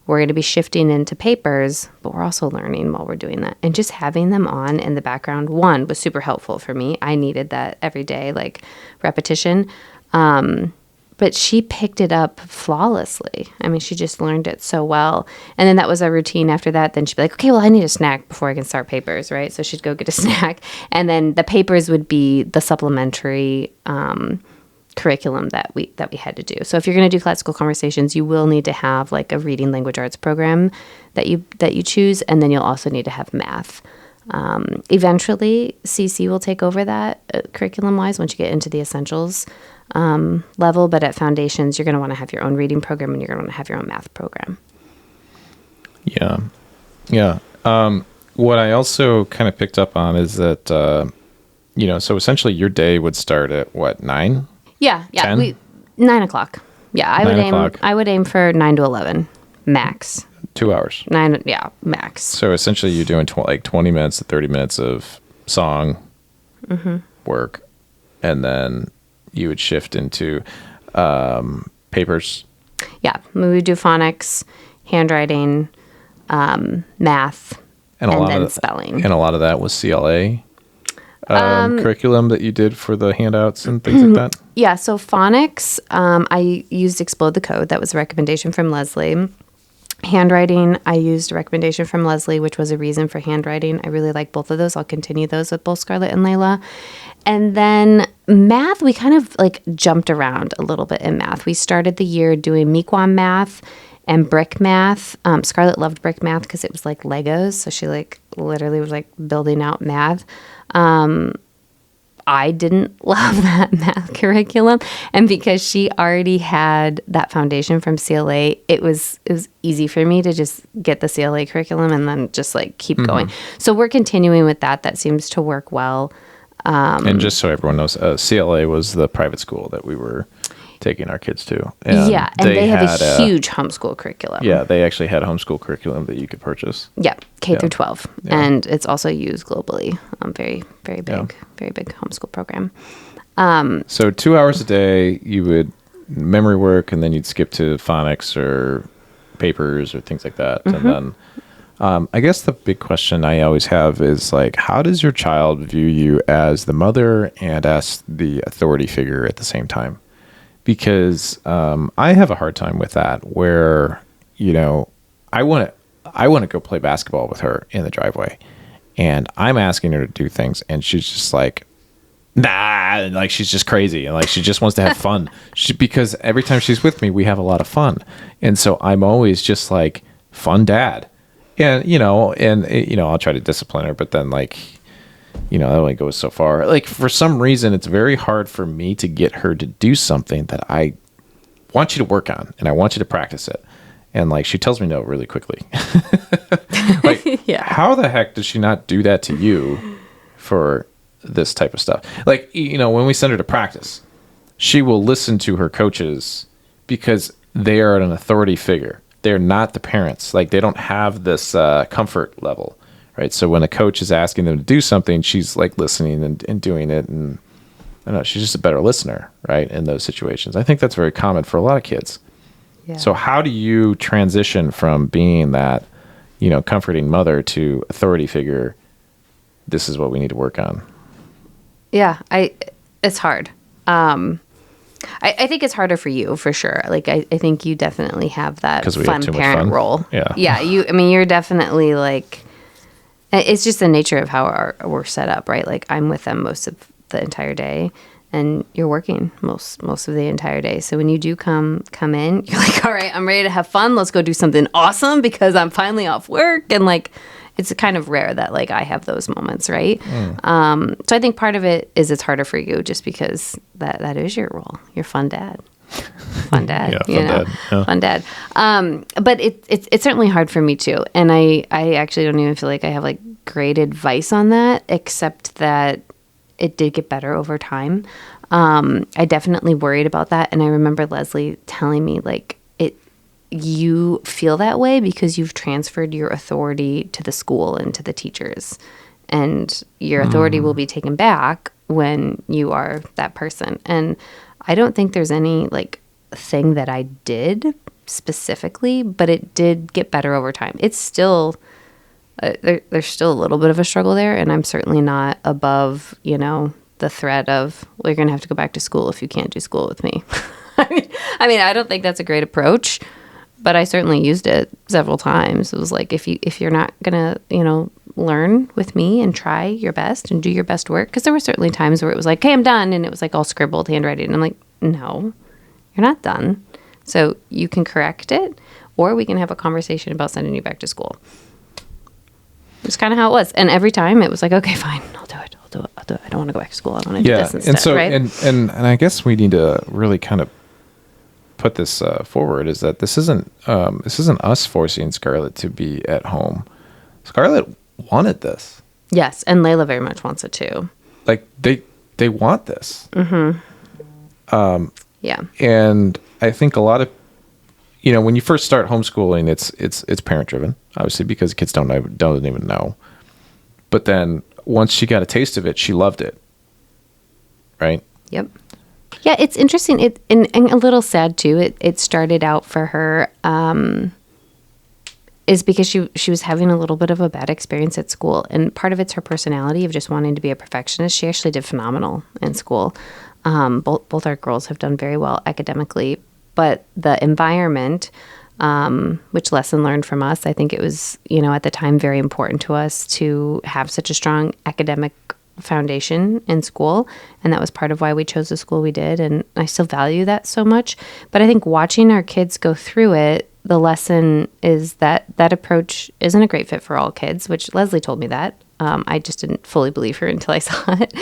we're going to be shifting into papers, but we're also learning while we're doing that. And just having them on in the background, one, was super helpful for me. I needed that every day, like repetition. But she picked it up flawlessly. I mean, she just learned it so well. And then that was a routine after that. Then she'd be like, okay, well, I need a snack before I can start papers, right? So she'd go get a snack. And then the papers would be the supplementary curriculum that we had to do. So if you're going to do classical conversations, you will need to have like a reading language arts program that you choose. And then you'll also need to have math. Eventually, CC will take over that curriculum-wise once you get into the essentials level, but at foundations, you're going to want to have your own reading program and you're going to want to have your own math program. Yeah. Yeah. What I also kind of picked up on is that, so essentially your day would start at what, 9? Yeah. 10? 9 o'clock. Yeah. I would aim for 9 to 11 max. 2 hours. 9. Yeah. Max. So essentially you're doing 20 minutes to 30 minutes of song work. And then you would shift into papers. Yeah, we would do phonics, handwriting, math, and then spelling. And a lot of that was CLA curriculum that you did for the handouts and things like that? Yeah, so phonics, I used Explode the Code. That was a recommendation from Leslie. Handwriting, I used a recommendation from Leslie, which was a reason for handwriting. I really like both of those. I'll continue those with both Scarlett and Layla. And then math, we kind of like jumped around a little bit in math. We started the year doing Mi'kmaq math and brick math. Scarlett loved brick math because it was like Legos. So she like literally was like building out math. I didn't love that math curriculum. And because she already had that foundation from CLA, it was easy for me to just get the CLA curriculum and then just like keep going. So we're continuing with that. That seems to work well. And just so everyone knows, CLA was the private school that we were taking our kids to. And and they have a huge homeschool curriculum. Yeah, they actually had a homeschool curriculum that you could purchase. Yeah, K through 12. Yeah. And it's also used globally. Very, very big, very big homeschool program. So 2 hours a day, you would memory work, and then you'd skip to phonics or papers or things like that. And then I guess the big question I always have is like, how does your child view you as the mother and as the authority figure at the same time? Because I have a hard time with that where, I want to go play basketball with her in the driveway, and I'm asking her to do things, and she's just like, nah, and like she's just crazy, and like she just wants to have fun. Because every time she's with me, we have a lot of fun, and so I'm always just like, fun dad, and I'll try to discipline her, but then like, that only goes so far. Like for some reason, it's very hard for me to get her to do something that I want you to work on, and I want you to practice it. And like, she tells me no really quickly. Like, how the heck does she not do that to you for this type of stuff? Like, when we send her to practice, she will listen to her coaches because they are an authority figure. They're not the parents. Like, they don't have this comfort level. Right. So when a coach is asking them to do something, she's like listening and doing it. And I don't know, she's just a better listener, right, in those situations. I think that's very common for a lot of kids. Yeah. So how do you transition from being that, comforting mother to authority figure? This is what we need to work on. Yeah, it's hard. I think it's harder for you for sure. Like I think you definitely have that 'Cause we fun have too much parent fun? role. Yeah. Yeah. You're definitely like, it's just the nature of how we're set up, right? Like I'm with them most of the entire day, and you're working most of the entire day. So when you do come in, you're like, all right, I'm ready to have fun. Let's go do something awesome because I'm finally off work. And like, it's kind of rare that like I have those moments, right? So I think part of it is it's harder for you just because that is your role. You're fun dad. Fun dad. Yeah, you fun know? dad. Yeah. Fun dad. But it's certainly hard for me too. And I actually don't even feel like I have like great advice on that, except that it did get better over time. I definitely worried about that. And I remember Leslie telling me like, you feel that way because you've transferred your authority to the school and to the teachers, and your authority will be taken back when you are that person. And I don't think there's any like thing that I did specifically, but it did get better over time. It's still there's still a little bit of a struggle there, and I'm certainly not above, the threat of, well, you're going to have to go back to school if you can't do school with me. I mean, I don't think that's a great approach, but I certainly used it several times. It was like, if you're not going to, learn with me and try your best and do your best work, because there were certainly times where it was like, okay, I'm done. And it was like all scribbled handwriting. And I'm like, no, you're not done. So you can correct it, or we can have a conversation about sending you back to school. It's kind of how it was. And every time it was like, okay, fine, I'll do it. I don't want to go back to school. I want to do this instead, and so right? and I guess we need to really kind of put this forward, is that this isn't us forcing Scarlett to be at home. Scarlett wanted this. Yes, and Layla very much wants it too. Like they want this. Yeah. And I think a lot of, when you first start homeschooling, it's parent driven, obviously, because kids don't even know. But then once she got a taste of it, she loved it. Right? Yep. Yeah, it's interesting. And a little sad too. It started out for her is because she was having a little bit of a bad experience at school, and part of it's her personality of just wanting to be a perfectionist. She actually did phenomenal in school. Both our girls have done very well academically, but the environment, which lesson learned from us, I think it was, at the time very important to us to have such a strong academic foundation in school, and that was part of why we chose the school we did, and I still value that so much. But I think watching our kids go through it, the lesson is that approach isn't a great fit for all kids, which Leslie told me that. I just didn't fully believe her until I saw it.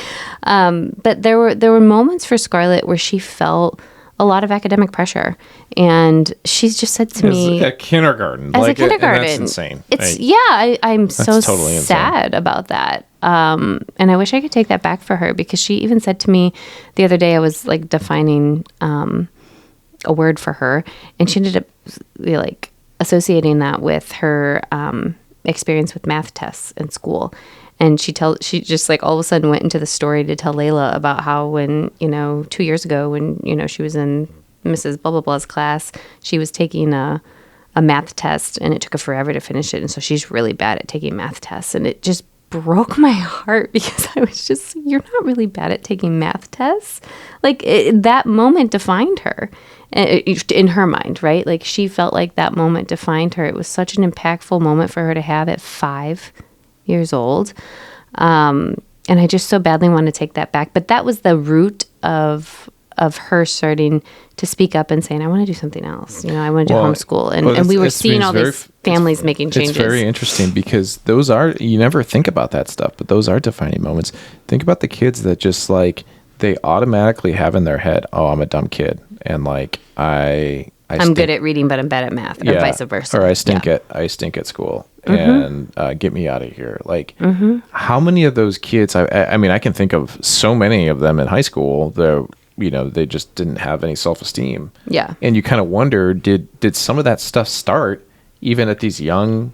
But there were moments for Scarlett where she felt a lot of academic pressure, and she's just said to me, at kindergarten, as a kindergarten, that's insane. I'm so totally sad about that. And I wish I could take that back for her, because she even said to me the other day, I was like defining a word for her, and she ended up like associating that with her experience with math tests in school. And she just like all of a sudden went into the story to tell Layla about how when, 2 years ago when, she was in Mrs. Blah, blah, blah's class, she was taking a math test, and it took her forever to finish it. And so she's really bad at taking math tests. And it just broke my heart, because I was just, you're not really bad at taking math tests. Like that moment defined her in her mind, right? Like she felt like that moment defined her. It was such an impactful moment for her to have at 5 years old. And I just so badly want to take that back. But that was the root of her starting to speak up and saying, I want to do something else. I want to do homeschool. And we were seeing all these families making changes. It's very interesting, because you never think about that stuff, but those are defining moments. Think about the kids that just like, they automatically have in their head, oh, I'm a dumb kid. And like, I'm good at reading, but I'm bad at math, or vice versa. Or I stink at school, and get me out of here. Like, how many of those kids? I mean, I can think of so many of them in high school. They just didn't have any self-esteem. Yeah, and you kind of wonder, did some of that stuff start even at these young,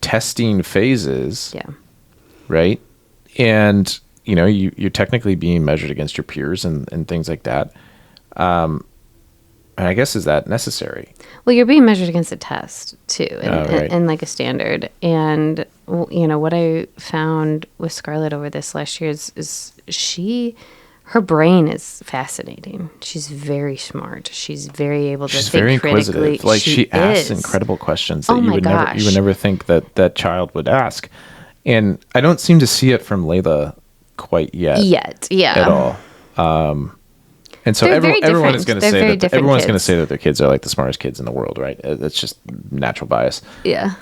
testing phases? Yeah, right. And you're technically being measured against your peers and things like that. And I guess, is that necessary? Well, you're being measured against a test too, Right. and like a standard. And what I found with Scarlett over this last year is her brain is fascinating. She's very smart. She's very able to She's think very critically. inquisitive. Like she asks is. incredible questions that Oh you my would gosh. never think that child would ask. And I don't seem to see it from Layla quite yet Yeah. at all. And so They're very everyone is different. going to They're very say that different everyone's going to kids. say that their kids are like the smartest kids in the world, right? That's just natural bias. Yeah.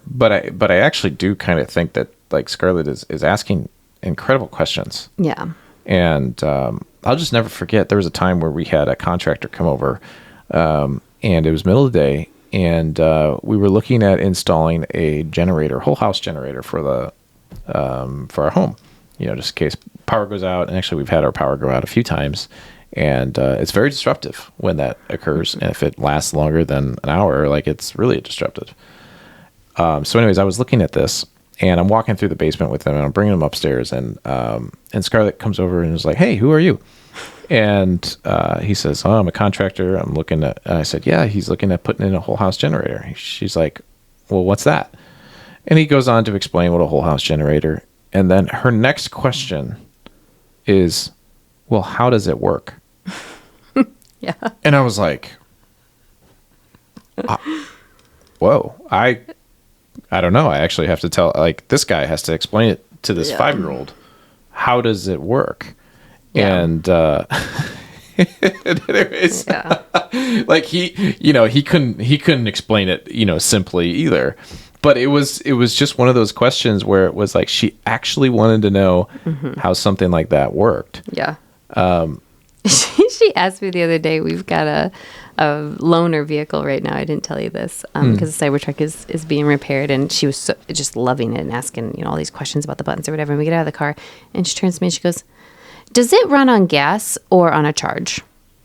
But I actually do kind of think that like Scarlett is asking incredible questions. Yeah. And I'll just never forget, there was a time where we had a contractor come over, and it was middle of the day, and we were looking at installing a generator, whole house generator for our home, just in case power goes out. And actually, we've had our power go out a few times, and it's very disruptive when that occurs. And if it lasts longer than an hour, like it's really disruptive. So anyways, I was looking at this, and I'm walking through the basement with him, and I'm bringing him upstairs, and Scarlett comes over and is like, "Hey, who are you?" And he says, "Oh, I'm a contractor. I'm looking at." And I said, "Yeah, he's looking at putting in a whole house generator." She's like, "Well, what's that?" And he goes on to explain what a whole house generator. And then her next question is, "Well, how does it work?" Yeah. And I was like, "Whoa, I don't know. I actually have to tell, like, this guy has to explain it to this 5-year-old. How does it work?" Yeah. And anyways, Yeah. like he couldn't explain it, simply either. But it was just one of those questions where it was like she actually wanted to know how something like that worked. Yeah. She asked me the other day, we've got a loaner vehicle right now. I didn't tell you this because the Cybertruck is being repaired, and she was just loving it and asking all these questions about the buttons or whatever. And we get out of the car, and she turns to me and she goes, "Does it run on gas or on a charge?"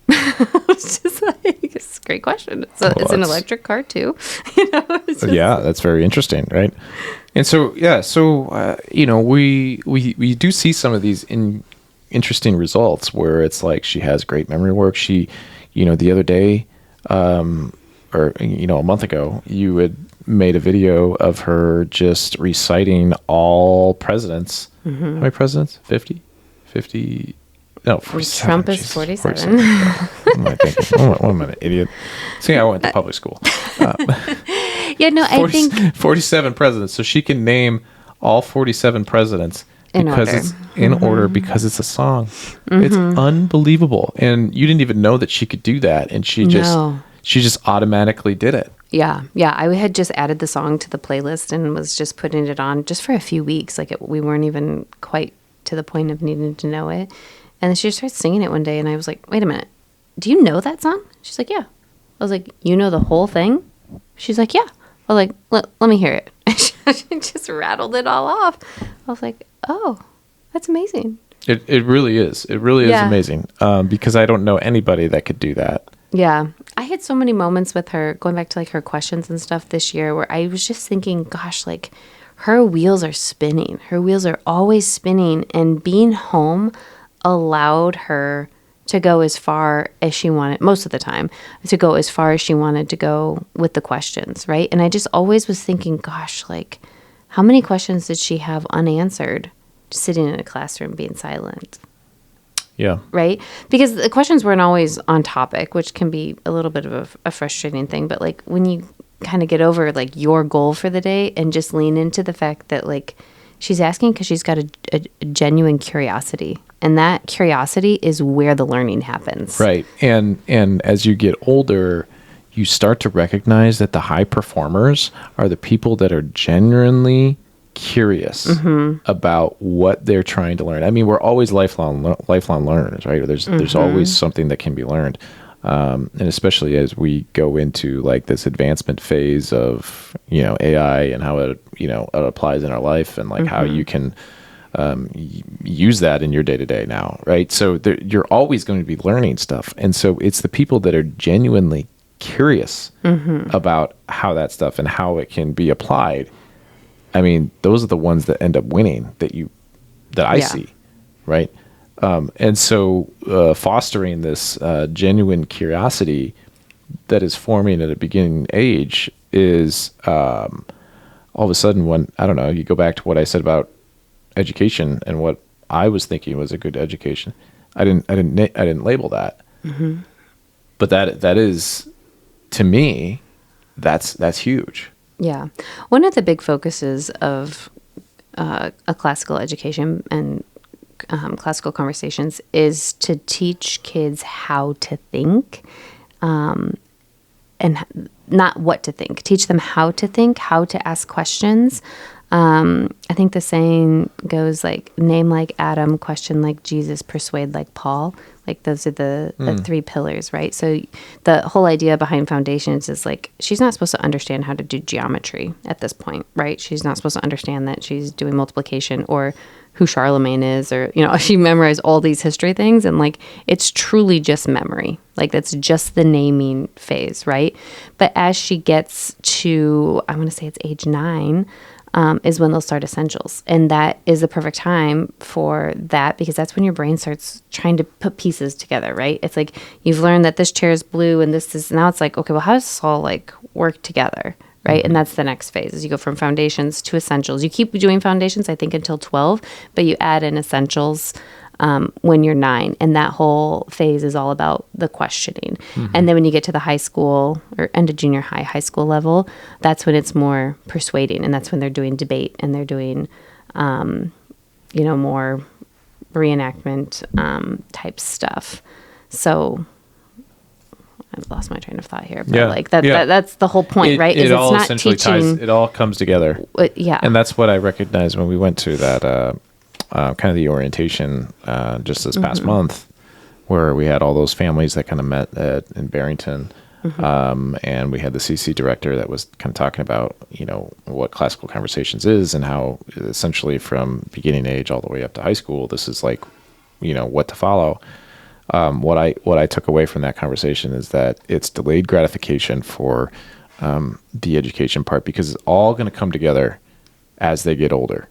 It's just like, it's a great question. It's an electric car too. It's just, Yeah, that's very interesting, right? And so we do see some of these interesting results where it's like she has great memory work. She, the other day, or a month ago, you had made a video of her just reciting all presidents. How many presidents? 50? No, 47. Trump is Jesus, 47. What am I thinking? What am I, an idiot? See, I went to public school. Yeah, no, I 40 think 47 presidents. So she can name all 47 presidents In because order. it's in order because it's a song. It's unbelievable. And you didn't even know that she could do that. And she just automatically did it. Yeah. I had just added the song to the playlist and was just putting it on just for a few weeks. Like we weren't even quite to the point of needing to know it. And then she just started singing it one day, and I was like, "Wait a minute, do you know that song?" She's like, "Yeah." I was like, "You know the whole thing?" She's like, "Yeah." I was like, let me hear it. She just rattled it all off. I was like, "Oh, that's amazing." It really is. It really is amazing. Because I don't know anybody that could do that. Yeah. I had so many moments with her, going back to like her questions and stuff this year, where I was just thinking, gosh, like her wheels are spinning. Her wheels are always spinning, and being home allowed her to go as far as she wanted, most of the time, to go as far as she wanted to go with the questions, right? And I just always was thinking, gosh, like, how many questions did she have unanswered sitting in a classroom being silent? Yeah. Right? Because the questions weren't always on topic, which can be a little bit of a frustrating thing. But like when you kind of get over like your goal for the day and just lean into the fact that like she's asking because she's got a genuine curiosity. And that curiosity is where the learning happens. Right. And as you get older, you start to recognize that the high performers are the people that are genuinely curious about what they're trying to learn. I mean, we're always lifelong learners, right? There's always something that can be learned. And especially as we go into like this advancement phase of, AI and how it applies in our life and like how you can use that in your day-to-day now, right? So you're always going to be learning stuff. And so it's the people that are genuinely curious about how that stuff and how it can be applied. I mean, those are the ones that end up winning that I see, right? And so fostering this genuine curiosity that is forming at a beginning age is all of a sudden when, I don't know, you go back to what I said about education and what I was thinking was a good education. I didn't label that. But that is, to me, that's huge. Yeah. One of the big focuses of a classical education and classical conversations is to teach kids how to think, and not what to think. Teach them how to think, how to ask questions. I think the saying goes like, name like Adam, question like Jesus, persuade like Paul. Like those are the three pillars, right? So the whole idea behind foundations is like, she's not supposed to understand how to do geometry at this point, right? She's not supposed to understand that she's doing multiplication or who Charlemagne is, or, she memorized all these history things. And like, it's truly just memory. Like that's just the naming phase, right? But as she gets to, I want to say it's age 9, is when they'll start essentials. And that is the perfect time for that, because that's when your brain starts trying to put pieces together, right? It's like you've learned that this chair is blue and this is, now it's like, okay, well, how does this all like work together, right? And that's the next phase, is you go from foundations to essentials. You keep doing foundations, I think, until 12, but you add in essentials when you're 9. And that whole phase is all about the questioning. And then when you get to the high school or end of junior high school level, that's when it's more persuading. And that's when they're doing debate and they're doing, more reenactment type stuff. So I've lost my train of thought here, but that's the whole point, right? It all essentially ties, it all comes together. Yeah. And that's what I recognized when we went to that, kind of the orientation just this past month, where we had all those families that kind of met in Barrington, and we had the CC director that was kind of talking about what classical conversations is and how essentially from beginning age all the way up to high school, this is like what to follow. What I took away from that conversation is that it's delayed gratification for the education part, because it's all going to come together as they get older.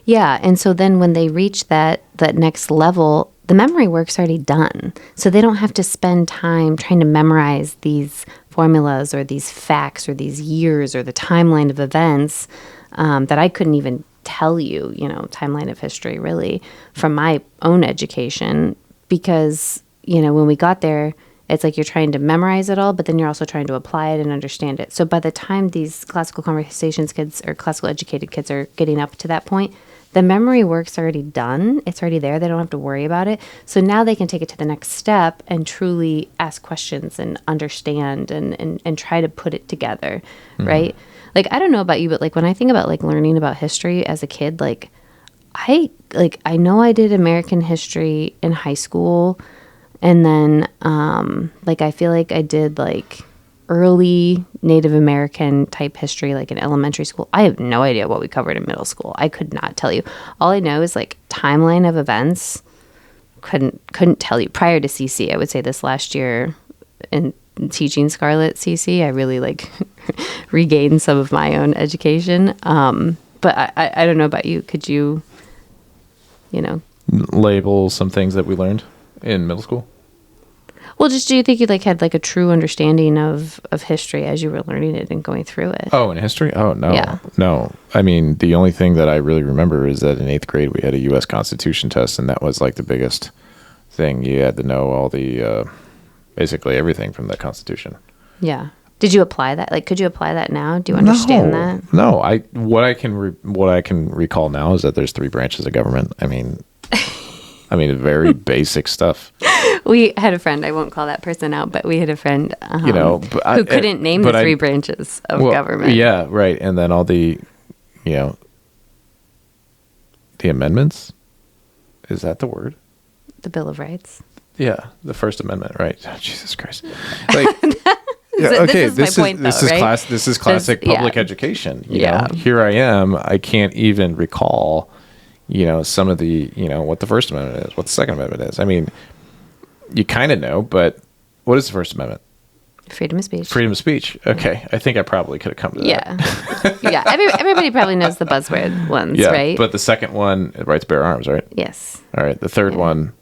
Yeah. And so then when they reach that next level, the memory work's already done. So they don't have to spend time trying to memorize these formulas or these facts or these years or the timeline of events that I couldn't even tell you, timeline of history really from my own education. Because, when we got there, it's like you're trying to memorize it all, but then you're also trying to apply it and understand it. So by the time these classical conversations kids or classical educated kids are getting up to that point, the memory work's already done. It's already there. They don't have to worry about it. So now they can take it to the next step and truly ask questions and understand and try to put it together, right? Like, I don't know about you, but like when I think about like learning about history as a kid, I know I did American history in high school. And then, I feel like I did like early Native American type history, like in elementary school. I have no idea what we covered in middle school. I could not tell you. All I know is like timeline of events. Couldn't tell you. Prior to CC, I would say this last year in teaching Scarlet CC, I really like regained some of my own education. But I don't know about you. Could you, label some things that we learned in middle school? Well, just do you think you had a true understanding of history as you were learning it and going through it? Oh, in history? Oh, no. Yeah. No. I mean, the only thing that I really remember is that in 8th grade we had a U.S. Constitution test, and that was like the biggest thing. You had to know all the, basically everything from the Constitution. Yeah. Did you apply that? Could you apply that now? Do you understand that? No. What I can recall now is that there's 3 branches of government. I mean, very basic stuff. We had a friend, I won't call that person out, but we had a friend who couldn't name the 3 branches of government. Yeah, right. And then all the amendments. Is that the word? The Bill of Rights. Yeah, the First Amendment, right? Oh, Jesus Christ. This is classic public education. You know? Here I am. I can't even recall some of the, what the First Amendment is, what the Second Amendment is. I mean, you kind of know, but what is the First Amendment? Freedom of speech. Freedom of speech. Okay. I think I probably could have come to that. Yeah. Everybody probably knows the buzzword ones, right? But the second one, it right to bear arms, right? Yes. All right. The third one,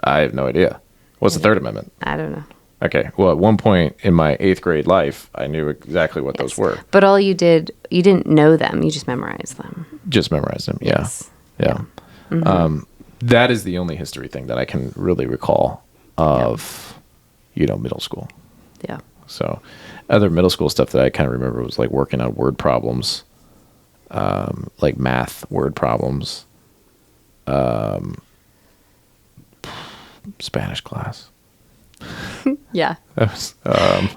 I have no idea. What's the Third Amendment? I don't know. Okay. Well, at one point in my 8th grade life, I knew exactly what those were. But all you didn't know them. You just memorized them. Just memorized them. Yeah. Yes. Yeah. that is the only history thing that I can really recall of, middle school. Yeah. So other middle school stuff that I kind of remember was like working on word problems, like math word problems, Spanish class. Yeah.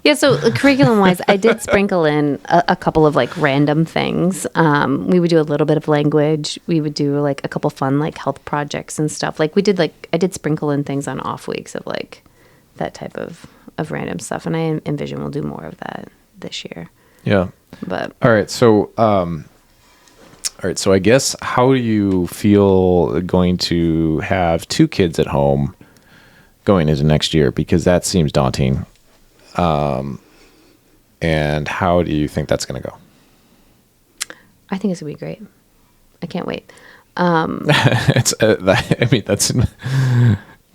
Yeah. So curriculum wise, I did sprinkle in a couple of like random things. We would do a little bit of language. We would do like a couple fun like health projects and stuff. Like I did sprinkle in things on off weeks of like that type of random stuff. And I envision we'll do more of that this year. Yeah. But all right. So, I guess how do you feel going to have 2 kids at home going into next year? Because that seems daunting. And how do you think that's going to go? I think it's going to be great. I can't wait. That's,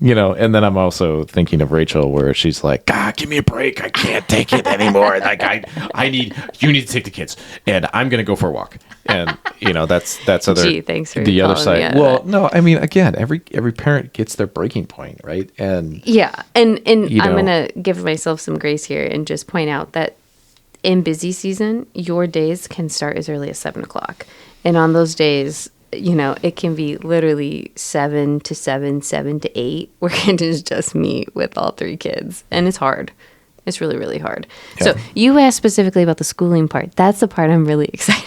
and then I'm also thinking of Rachel where she's like, God, give me a break. I can't take it anymore. Like you need to take the kids and I'm going to go for a walk. And that's other, Gee, thanks for the other side. Well, that. no, I mean, again, every parent gets their breaking point, right? And yeah. And I'm going to give myself some grace here and just point out that in busy season, your days can start as early as 7:00. And on those days, it can be literally 7 to 7, 7 to 8, where it is just me with all 3 kids. And it's hard. It's really, really hard. Yeah. So you asked specifically about the schooling part. That's the part I'm really excited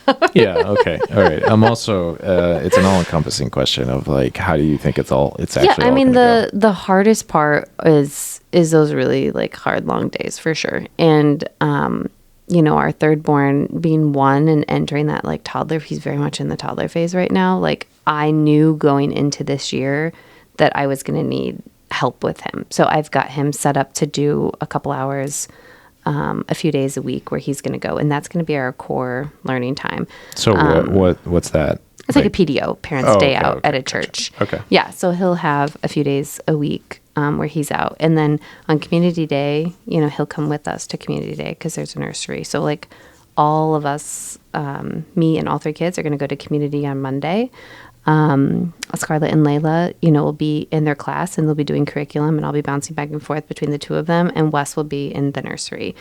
about. Yeah. Okay. All right. I'm also, it's an all-encompassing question of like, how do you think it's actually Yeah. I mean, go? the hardest part is those really like hard, long days for sure. And, our third born being 1 and entering that like toddler, he's very much in the toddler phase right now. Like I knew going into this year that I was going to need help with him. So I've got him set up to do a couple hours, a few days a week where he's going to go. And that's going to be our core learning time. So what's that? It's like a PDO, Parents' Day Out at a church. Gotcha. Okay. Yeah. So he'll have a few days a week where he's out. And then on Community Day, he'll come with us to Community Day because there's a nursery. So like all of us, me and all 3 kids are going to go to Community on Monday. Scarlett and Layla, will be in their class and they'll be doing curriculum and I'll be bouncing back and forth between the 2 of them. And Wes will be in the nursery.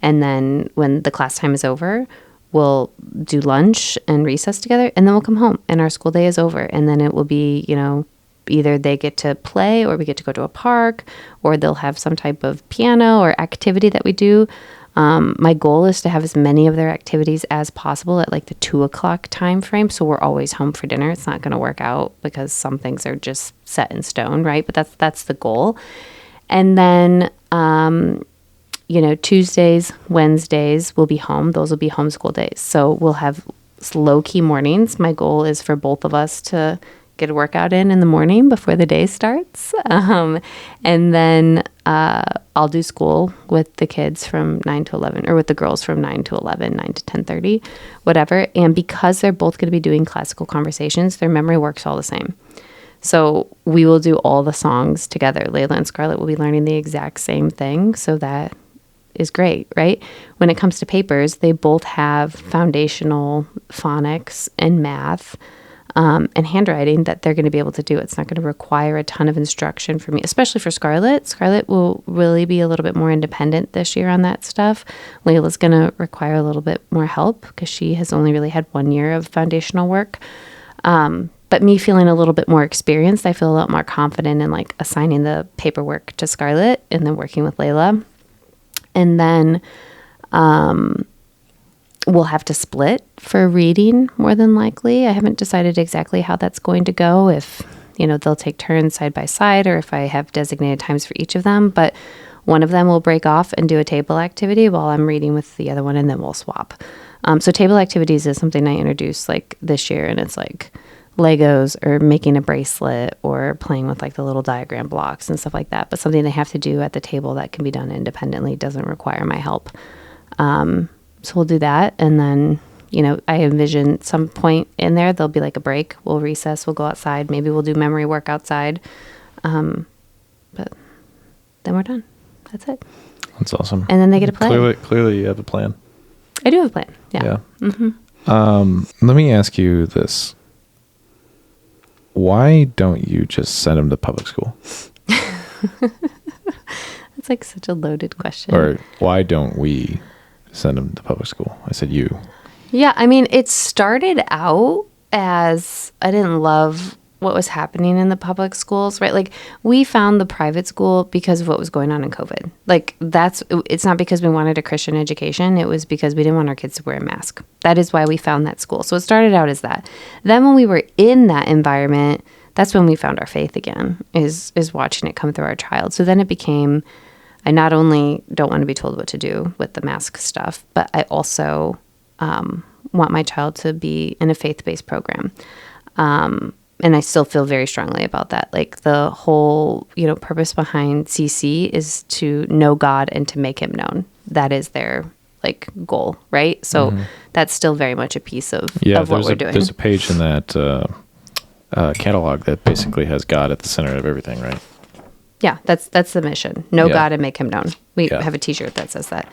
And then when the class time is over, we'll do lunch and recess together and then we'll come home and our school day is over. And then it will be, either they get to play or we get to go to a park or they'll have some type of piano or activity that we do. My goal is to have as many of their activities as possible at like the 2:00 time frame. So we're always home for dinner. It's not going to work out because some things are just set in stone, right? But that's the goal. And then, Tuesdays, Wednesdays will be home. Those will be homeschool days. So we'll have low key mornings. My goal is for both of us to get a workout in the morning before the day starts. And then I'll do school with the kids from 9 to 11, or with the girls from 9 to 11, 9 to 10:30, whatever. And because they're both going to be doing classical conversations, their memory works all the same. So we will do all the songs together. Layla and Scarlett will be learning the exact same thing. So that is great, right? When it comes to papers, they both have foundational phonics and math and handwriting that they're going to be able to do. It's not going to require a ton of instruction for me, especially for Scarlett. Scarlett will really be a little bit more independent this year on that stuff. Layla's going to require a little bit more help because she has only really had 1 year of foundational work. But me feeling a little bit more experienced, I feel a lot more confident in like assigning the paperwork to Scarlett and then working with Layla. And then we'll have to split for reading more than likely. I haven't decided exactly how that's going to go, if, they'll take turns side by side or if I have designated times for each of them. But one of them will break off and do a table activity while I'm reading with the other one, and then we'll swap. So table activities is something I introduced like this year, and it's like Legos or making a bracelet or playing with like the little diagram blocks and stuff like that. But something they have to do at the table that can be done independently, doesn't require my help. So we'll do that. And then, I envision some point in there, there'll be like a break. We'll recess, we'll go outside. Maybe we'll do memory work outside. But then we're done. That's it. That's awesome. And then they get to play. Clearly you have a plan. I do have a plan. Yeah. Mm-hmm. Let me ask you this. why don't you just send them to public school? It's like such a loaded question. Or why don't we send them to public school? I said you. Yeah, I mean, it started out as I didn't love what was happening in the public schools, right? Like, we found the private school because of what was going on in COVID. Like, it's not because we wanted a Christian education. It was because we didn't want our kids to wear a mask. That is why we found that school. So it started out as that. Then when we were in that environment, that's when we found our faith again, is watching it come through our child. So then it became, I not only don't want to be told what to do with the mask stuff, but I also want my child to be in a faith-based program. And I still feel very strongly about that. Like, the whole, purpose behind CC is to know God and to make him known. That is their goal, right? So that's still very much a piece of what we're doing. There's a page in that catalog that basically has God at the center of everything, right? Yeah, that's the mission. Know God and make him known. We have a T-shirt that says that.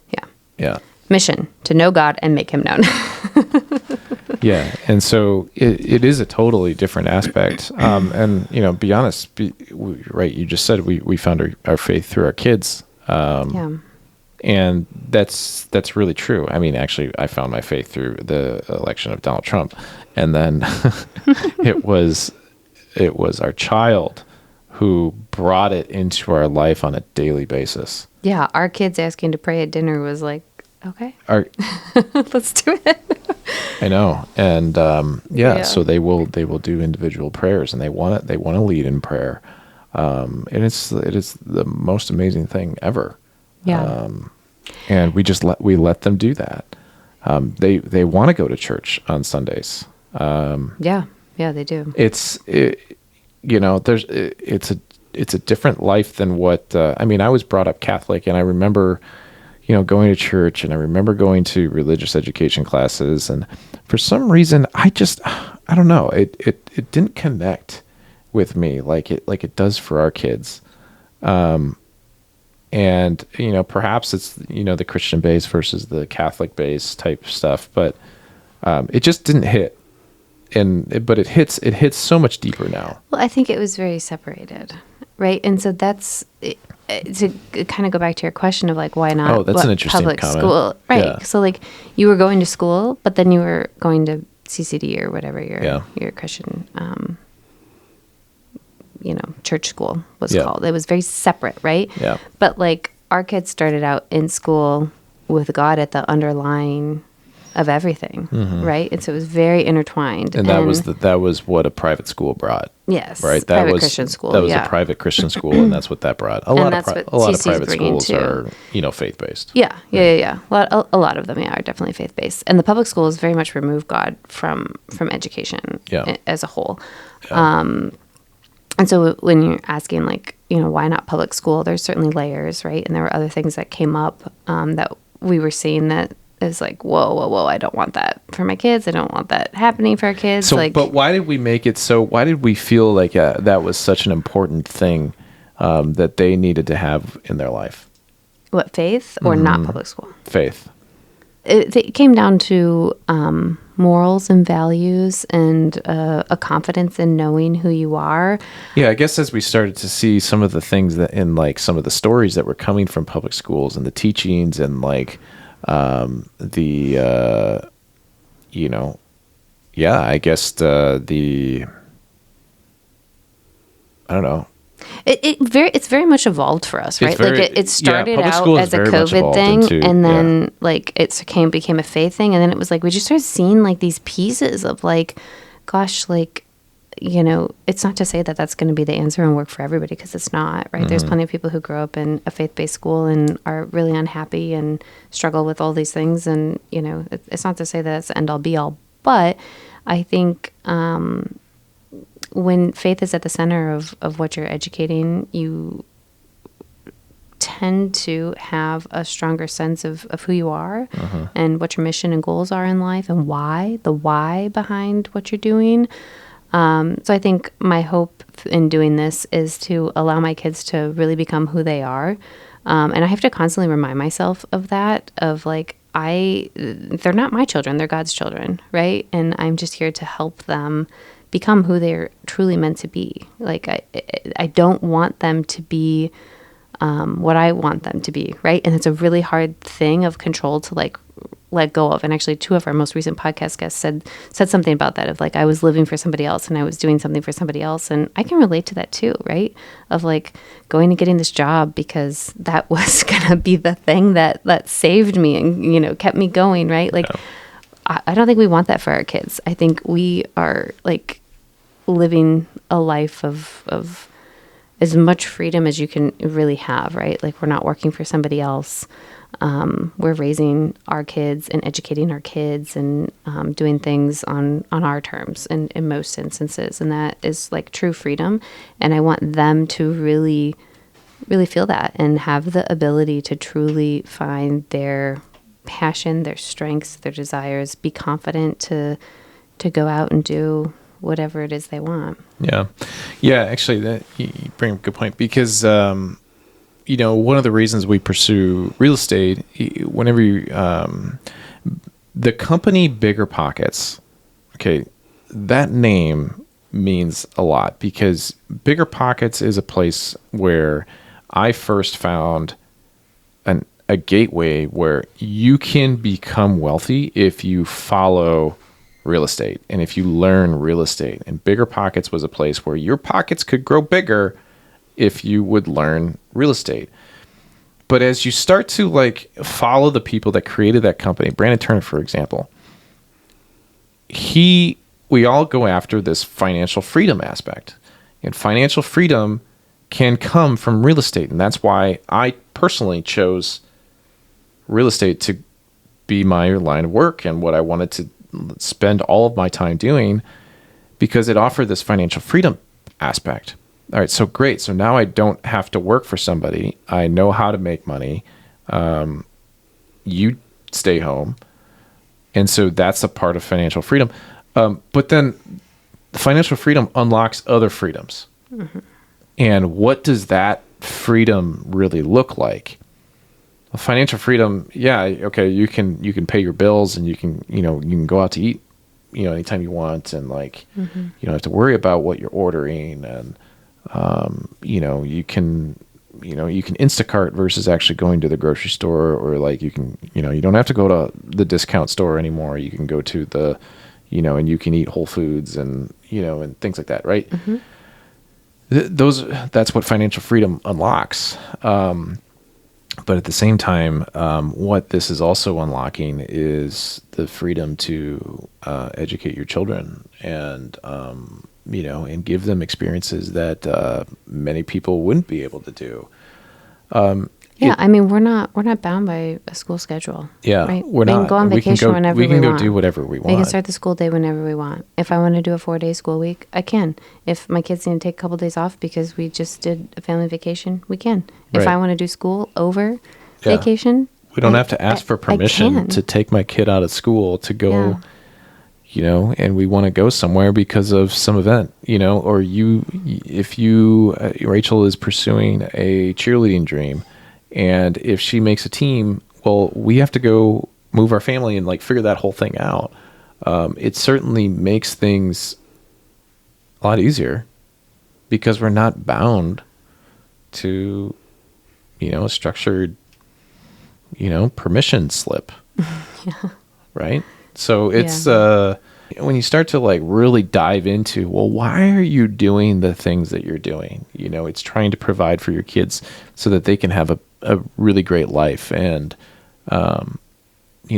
Yeah. Yeah. Mission, to know God and make him known. Yeah, and so it is a totally different aspect. And, be honest, right, you just said we found our faith through our kids. And that's really true. I mean, actually, I found my faith through the election of Donald Trump. And then it was our child who brought it into our life on a daily basis. Yeah, our kids asking to pray at dinner was like, okay, let's do it. I know, and so they will do individual prayers, and they want to lead in prayer, and it is the most amazing thing ever. Yeah, and we let them do that. They want to go to church on Sundays. Yeah, they do. It's a different life than what I mean. I was brought up Catholic, and I remember going to church, and I remember going to religious education classes, and for some reason, I don't know, it didn't connect with me like it does for our kids. And perhaps it's the Christian base versus the Catholic base type stuff, but it just didn't hit. But it hits so much deeper now. Well, I think it was very separated, right? And so that's to kind of go back to your question of why not? Oh, that's an interesting public comment. School, right? Yeah. So you were going to school, but then you were going to CCD or whatever your Christian, church school was called. It was very separate, right? Yeah. But our kids started out in school with God at the underlying of everything, right? And so it was very intertwined. And that was what a private school brought. Yes, right. Private Christian school. That was a private Christian school, and that's what that brought. A lot of private schools too. are faith based. Yeah. A lot of them, are definitely faith based, and the public schools very much remove God from education as a whole. Yeah. And so when you're asking why not public school, there's certainly layers, right? And there were other things that came up that we were seeing that is whoa, I don't want that for my kids. I don't want that happening for our kids. So, but why did we make it so? Why did we feel like that was such an important thing that they needed to have in their life? What, faith or not public school? Faith. It came down to morals and values and a confidence in knowing who you are. Yeah, I guess as we started to see some of the things that in some of the stories that were coming from public schools and the teachings and I guess I don't know. It's very much evolved for us, right? It started out as a COVID thing, and then it became a faith thing, and then it was we just started seeing these pieces of it's not to say that that's going to be the answer and work for everybody, because it's not, right? There's plenty of people who grow up in a faith-based school and are really unhappy and struggle with all these things, and it's not to say that it's the end-all be-all, but I think when faith is at the center of what you're educating, you tend to have a stronger sense of who you are and what your mission and goals are in life, and the why behind what you're doing. So I think my hope in doing this is to allow my kids to really become who they are. And I have to constantly remind myself of that, of they're not my children, they're God's children, right? And I'm just here to help them become who they're truly meant to be. Like I don't want them to be what I want them to be, right? And it's a really hard thing of control to like let go of. And actually, two of our most recent podcast guests said something about that, of like, I was living for somebody else and I was doing something for somebody else. And I can relate to that too, right? Of like going and getting this job because that was going to be the thing that saved me and, you know, kept me going, right? Like, I don't think we want that for our kids. I think we are like living a life of as much freedom as you can really have, right? Like, we're not working for somebody else. We're raising our kids and educating our kids and doing things on our terms in most instances. And that is like true freedom. And I want them to really, really feel that and have the ability to truly find their passion, their strengths, their desires, be confident to go out and do whatever it is they want. Yeah. Yeah, actually, that you bring up a good point, because you know, one of the reasons we pursue real estate, whenever you, the company Bigger Pockets, okay, that name means a lot, because Bigger Pockets is a place where I first found a gateway where you can become wealthy if you follow real estate and if you learn real estate. And Bigger Pockets was a place where your pockets could grow bigger if you would learn real estate. But as you start to like follow the people that created that company, Brandon Turner, for example, we all go after this financial freedom aspect, and financial freedom can come from real estate. And that's why I personally chose real estate to be my line of work and what I wanted to spend all of my time doing, because it offered this financial freedom aspect. All right, so great. So now I don't have to work for somebody. I know how to make money. You stay home. And so that's a part of financial freedom. But then financial freedom unlocks other freedoms. Mm-hmm. And what does that freedom really look like? Well, financial freedom, yeah, okay, you can pay your bills, and you can go out to eat, anytime you want, and like, mm-hmm. you don't have to worry about what you're ordering, and you can Instacart versus actually going to the grocery store, or like you don't have to go to the discount store anymore. You can go to the, and you can eat Whole Foods and things like that, right? Mm-hmm. That's what financial freedom unlocks. But at the same time, what this is also unlocking is the freedom to educate your children and give them experiences that many people wouldn't be able to do. I mean, we're not bound by a school schedule. Yeah, right? We're not. We can go on vacation whenever we want. We can go do whatever we want. We can start the school day whenever we want. If I want to do a 4-day school week, I can. If my kids need to take a couple days off because we just did a family vacation, we can. If I want to do school over vacation, we don't have to ask for permission to take my kid out of school to go. Yeah. And we want to go somewhere because of some event, or if Rachel is pursuing a cheerleading dream, and if she makes a team, well, we have to go move our family and like figure that whole thing out. It certainly makes things a lot easier because we're not bound to, a structured, permission slip. Yeah. Right? So it's when you start to like really dive into, well, why are you doing the things that you're doing? It's trying to provide for your kids so that they can have a really great life. And,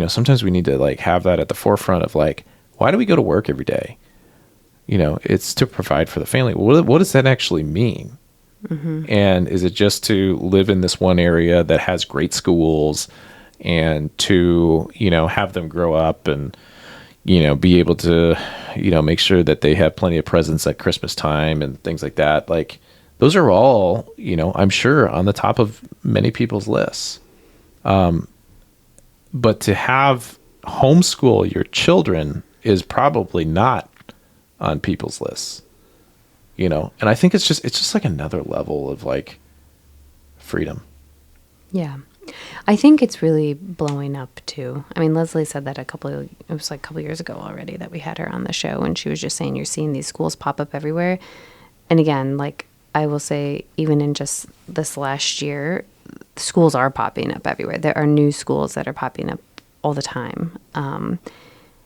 sometimes we need to like have that at the forefront of like, why do we go to work every day? It's to provide for the family. What does that actually mean? Mm-hmm. And is it just to live in this one area that has great schools and to, have them grow up and, be able to, make sure that they have plenty of presents at Christmas time and things like that. Like those are all, I'm sure on the top of many people's lists. But to have homeschool your children is probably not on people's lists, and I think it's just like another level of like freedom. Yeah. I think it's really blowing up too. I mean, Leslie said that it was like a couple years ago already that we had her on the show, and she was just saying you're seeing these schools pop up everywhere. And again, like I will say, even in just this last year, schools are popping up everywhere. There are new schools that are popping up all the time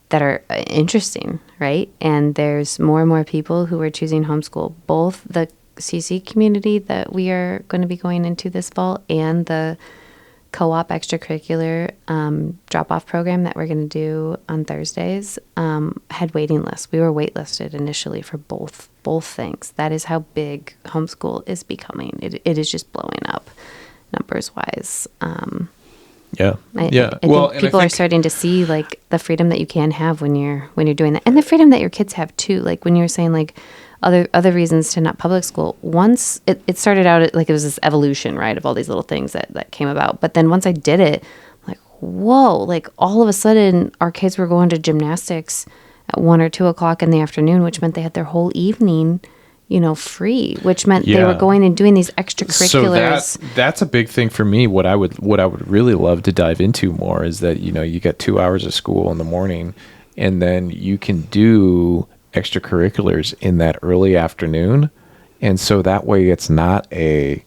that are interesting, right? And there's more and more people who are choosing homeschool, both the CC community that we are going to be going into this fall and the co-op extracurricular drop-off program that we're going to do on Thursdays had waiting lists. We were waitlisted initially for both things. That is how big homeschool is becoming. It is just blowing up numbers wise. Yeah. I think people are starting to see like the freedom that you can have when you're doing that, and the freedom that your kids have too. Like when you were saying like other reasons to not public school. Once it started out like it was this evolution, right, of all these little things that came about. But then once I did it, I'm like, whoa, like all of a sudden our kids were going to gymnastics at 1 or 2 o'clock in the afternoon, which meant they had their whole evening, free, which meant they were going and doing these extracurriculars. So that's a big thing for me. What I would really love to dive into more is that, you get 2 hours of school in the morning, and then you can do extracurriculars in that early afternoon. And so that way it's not a,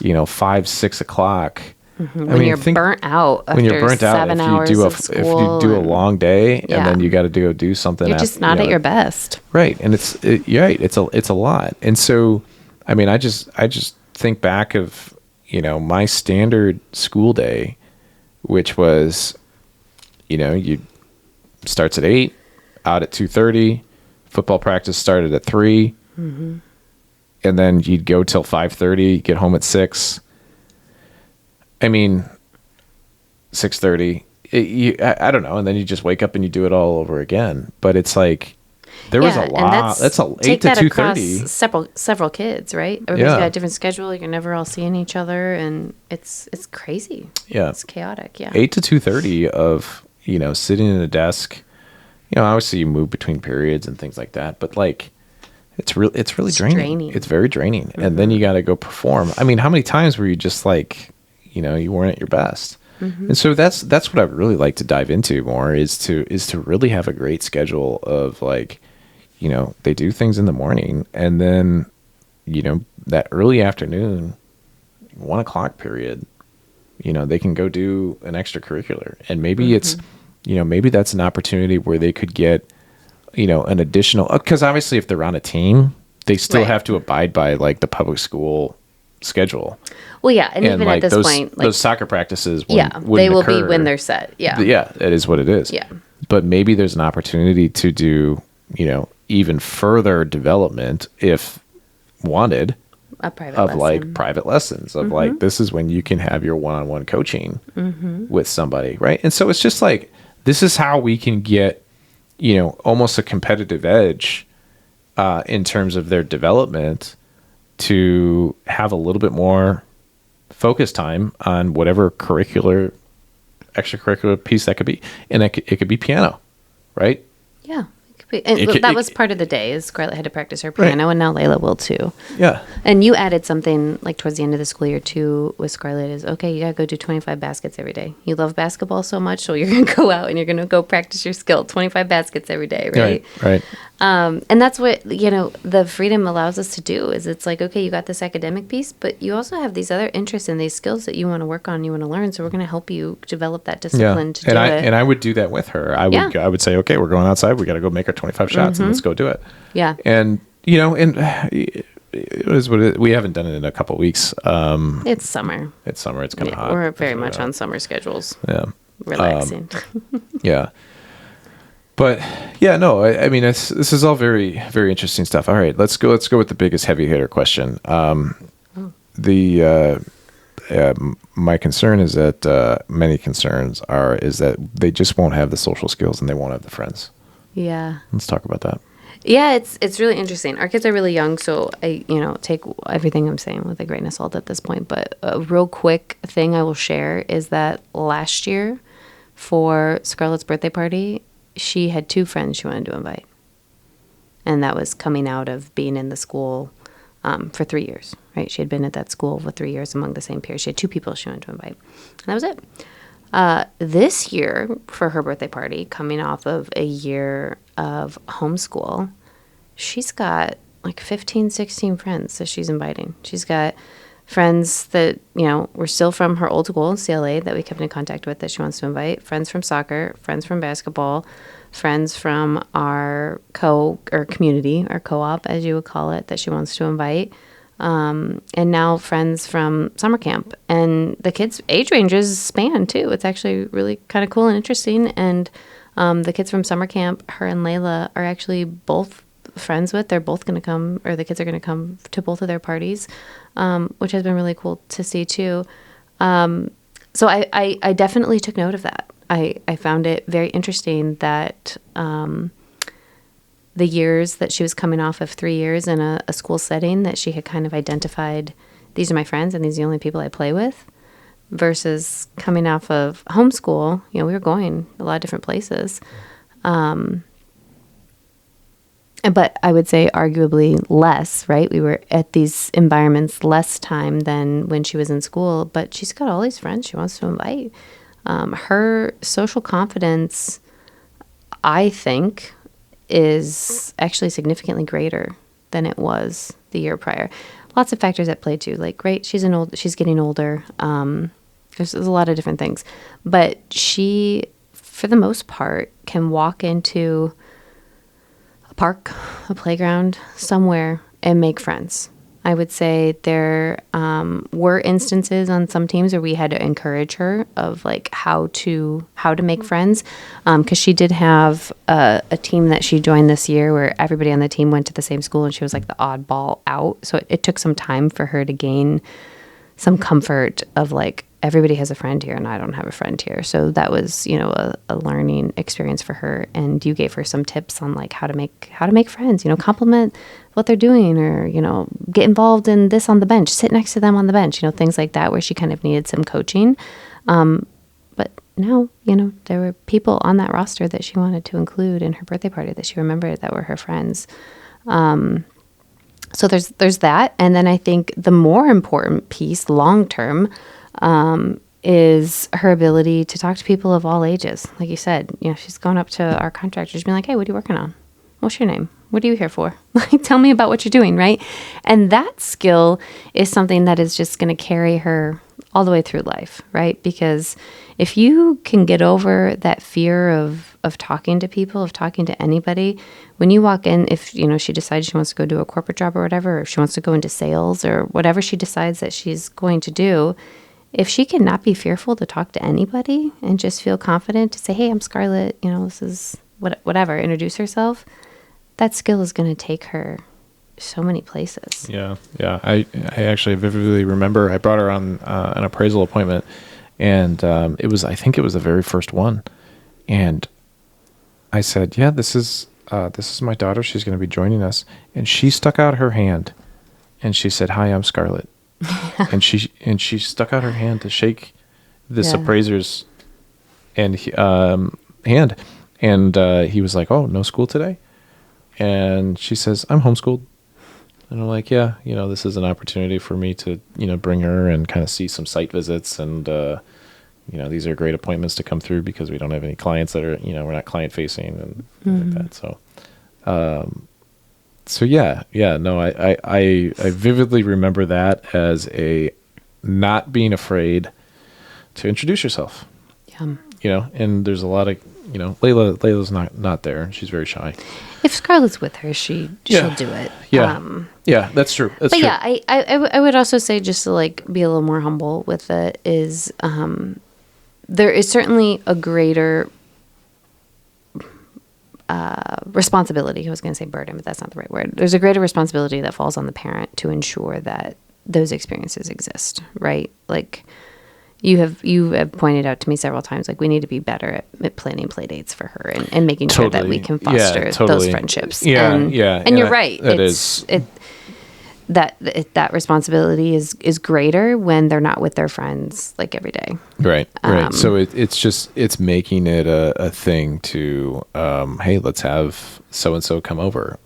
5, 6 o'clock. Mm-hmm. When you're burnt out after 7 hours of school. If you do a long day and then you got to go do something. You're just not at your best. Right. And it's a lot. And so, I mean, I just think back of, my standard school day, which was, you starts at 8, out at 2:30, football practice started at 3, and then you'd go till 5:30, get home at 6. I mean, 6:30. I don't know, and then you just wake up and you do it all over again. But it's like there was a lot. That's 8 to 2:30. Several kids, right? Everybody's got a different schedule. You're never all seeing each other, and it's crazy. Yeah, it's chaotic. Yeah, 8 to 2:30 of sitting in a desk. Obviously you move between periods and things like that, but like it's really draining. It's very draining. Mm-hmm. And then you got to go perform. I mean, how many times were you just like, you weren't at your best? Mm-hmm. And so that's what I would really like to dive into more is to really have a great schedule of like, they do things in the morning, and then, that early afternoon, 1 o'clock period, they can go do an extracurricular, and maybe it's, maybe that's an opportunity where they could get, an additional, because obviously if they're on a team, they still have to abide by like the public school schedule. Well, yeah. And even like at this point, like those soccer practices, they will be when they're set. Yeah. Yeah. It is what it is. Yeah. But maybe there's an opportunity to do, even further development if wanted a private of lesson. Like private lessons of like, this is when you can have your one-on-one coaching with somebody. Right. And so it's just like, this is how we can get, almost a competitive edge in terms of their development to have a little bit more focus time on whatever extracurricular piece that could be. And it could be piano, right? Yeah. And that was part of the day is Scarlett had to practice her piano, and now Layla will too. Yeah. And you added something like towards the end of the school year too with Scarlett is, okay, you got to go do 25 baskets every day. You love basketball so much, so you're going to go out and you're going to go practice your skill. 25 baskets every day, right? Right. And that's what, the freedom allows us to do is it's like, okay, you got this academic piece, but you also have these other interests and these skills that you want to work on, you want to learn. So we're going to help you develop that discipline to do it. And I would do that with her. I would say, okay, we're going outside. We got to go make our 25 shots and let's go do it. Yeah. And, it is what it is. We haven't done it in a couple of weeks. It's summer. It's summer. It's kind of hot. We're very much on summer schedules. Yeah. Relaxing. Yeah. But yeah, no, I mean, this is all very, very interesting stuff. All right, let's go with the biggest heavy hitter question. My concern is that many concerns is that they just won't have the social skills and they won't have the friends. Yeah. Let's talk about that. Yeah, it's really interesting. Our kids are really young, so I take everything I'm saying with a grain of salt at this point. But a real quick thing I will share is that last year for Scarlett's birthday party, she had 2 friends she wanted to invite. And that was coming out of being in the school for 3 years, right? She had been at that school for 3 years among the same peers. She had 2 people she wanted to invite, and that was it. This year, for her birthday party, coming off of a year of homeschool, she's got like 15, 16 friends that she's inviting. She's got friends that, were still from her old school in CLA that we kept in contact with that she wants to invite, friends from soccer, friends from basketball, friends from our community, or co-op, as you would call it, that she wants to invite. And now friends from summer camp. And the kids' age ranges span, too. It's actually really kind of cool and interesting. And the kids from summer camp, her and Layla, are actually both friends with. They're both going to come, or the kids are going to come to both of their parties, which has been really cool to see, too. So I definitely took note of that. I found it very interesting that the years that she was coming off of 3 years in a school setting, that she had kind of identified, these are my friends and these are the only people I play with, versus coming off of homeschool. We were going a lot of different places. But I would say arguably less, right? We were at these environments less time than when she was in school, but she's got all these friends she wants to invite. Her social confidence, I think, is actually significantly greater than it was the year prior. Lots of factors at play too. Like, great, she's getting older. There's a lot of different things, but she, for the most part, can walk into a park, a playground, somewhere, and make friends. I would say there were instances on some teams where we had to encourage her of like how to make friends, because she did have a team that she joined this year where everybody on the team went to the same school, and she was like the oddball out. So it took some time for her to gain some comfort of like, everybody has a friend here and I don't have a friend here. So that was, a learning experience for her. And you gave her some tips on like how to make friends, compliment what they're doing, or, get involved in this on the bench, sit next to them on the bench, things like that, where she kind of needed some coaching. But now, there were people on that roster that she wanted to include in her birthday party that she remembered that were her friends. So there's that. And then I think the more important piece long-term, is her ability to talk to people of all ages. Like you said, she's going up to our contractors being like, hey, what are you working on? What's your name? What are you here for? Like, tell me about what you're doing, right? And that skill is something that is just going to carry her all the way through life, right? Because if you can get over that fear of talking to people, of talking to anybody, when you walk in, if, she decides she wants to go do a corporate job or whatever, or if she wants to go into sales or whatever she decides that she's going to do, if she cannot be fearful to talk to anybody and just feel confident to say, hey, I'm Scarlett, this is whatever, introduce herself, that skill is going to take her so many places. Yeah. I actually vividly remember I brought her on an appraisal appointment, and I think it was the very first one. And I said, yeah, this is my daughter. She's going to be joining us. And she stuck out her hand and she said, hi, I'm Scarlett. and she stuck out her hand to shake this appraiser's hand, and he was like, "Oh, no school today?" And she says, "I'm homeschooled." And I'm like, "Yeah, this is an opportunity for me to bring her and kind of see some site visits, and these are great appointments to come through because we don't have any clients that are we're not client facing and things like that." So no, I vividly remember that as a not being afraid to introduce yourself. Yeah. And there's a lot of, Layla's not there. She's very shy. If Scarlett's with her, she'll do it. Yeah. Yeah, that's true. That's true. Yeah, I would also say, just to like be a little more humble with it, is there is certainly a greater responsibility. I was going to say burden, but that's not the right word. There's a greater responsibility that falls on the parent to ensure that those experiences exist, right? Like you have pointed out to me several times, like we need to be better at planning play dates for her and making sure that we can foster those friendships. And you're right. That responsibility is greater when they're not with their friends like every day. Right. So it's making it a thing to, hey, let's have so-and-so come over,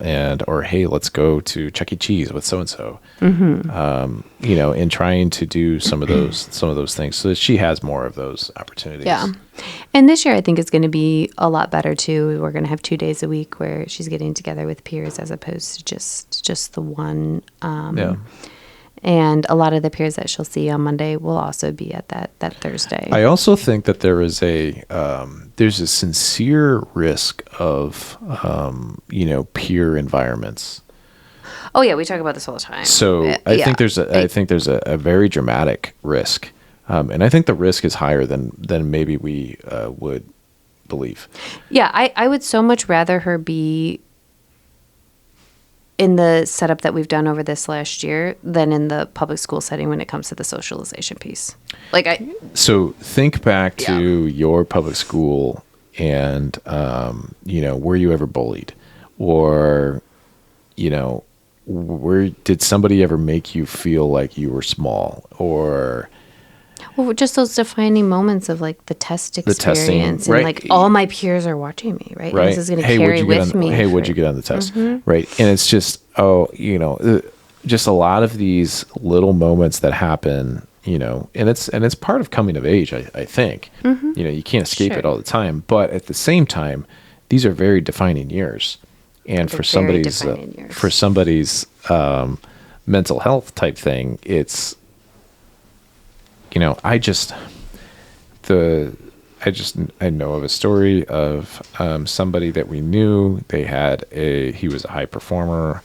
or, hey, let's go to Chuck E. Cheese with so-and-so, and trying to do some of those things so that she has more of those opportunities. Yeah. And this year I think it's going to be a lot better too. We're going to have 2 days a week where she's getting together with peers as opposed to just the one. And a lot of the peers that she'll see on Monday will also be at that Thursday. I also think that there's a sincere risk of, peer environments. Oh yeah, we talk about this all the time. So I think there's a very dramatic risk, and I think the risk is higher than maybe we would believe. Yeah, I would so much rather her be in the setup that we've done over this last year than in the public school setting when it comes to the socialization piece. So think back to your public school and, were you ever bullied? Or, did somebody ever make you feel like you were small? Or... Well, just those defining moments of like the test experience, testing, and right? Like all my peers are watching me, right? Right. And this is going to carry with me. Hey, what'd you get on the test? Right. And it's just, just a lot of these little moments that happen, and it's part of coming of age, I think. You can't escape it all the time, but at the same time, these are very defining years. And for somebody's mental health type thing, it's, I know of a story of somebody that we knew. He was a high performer,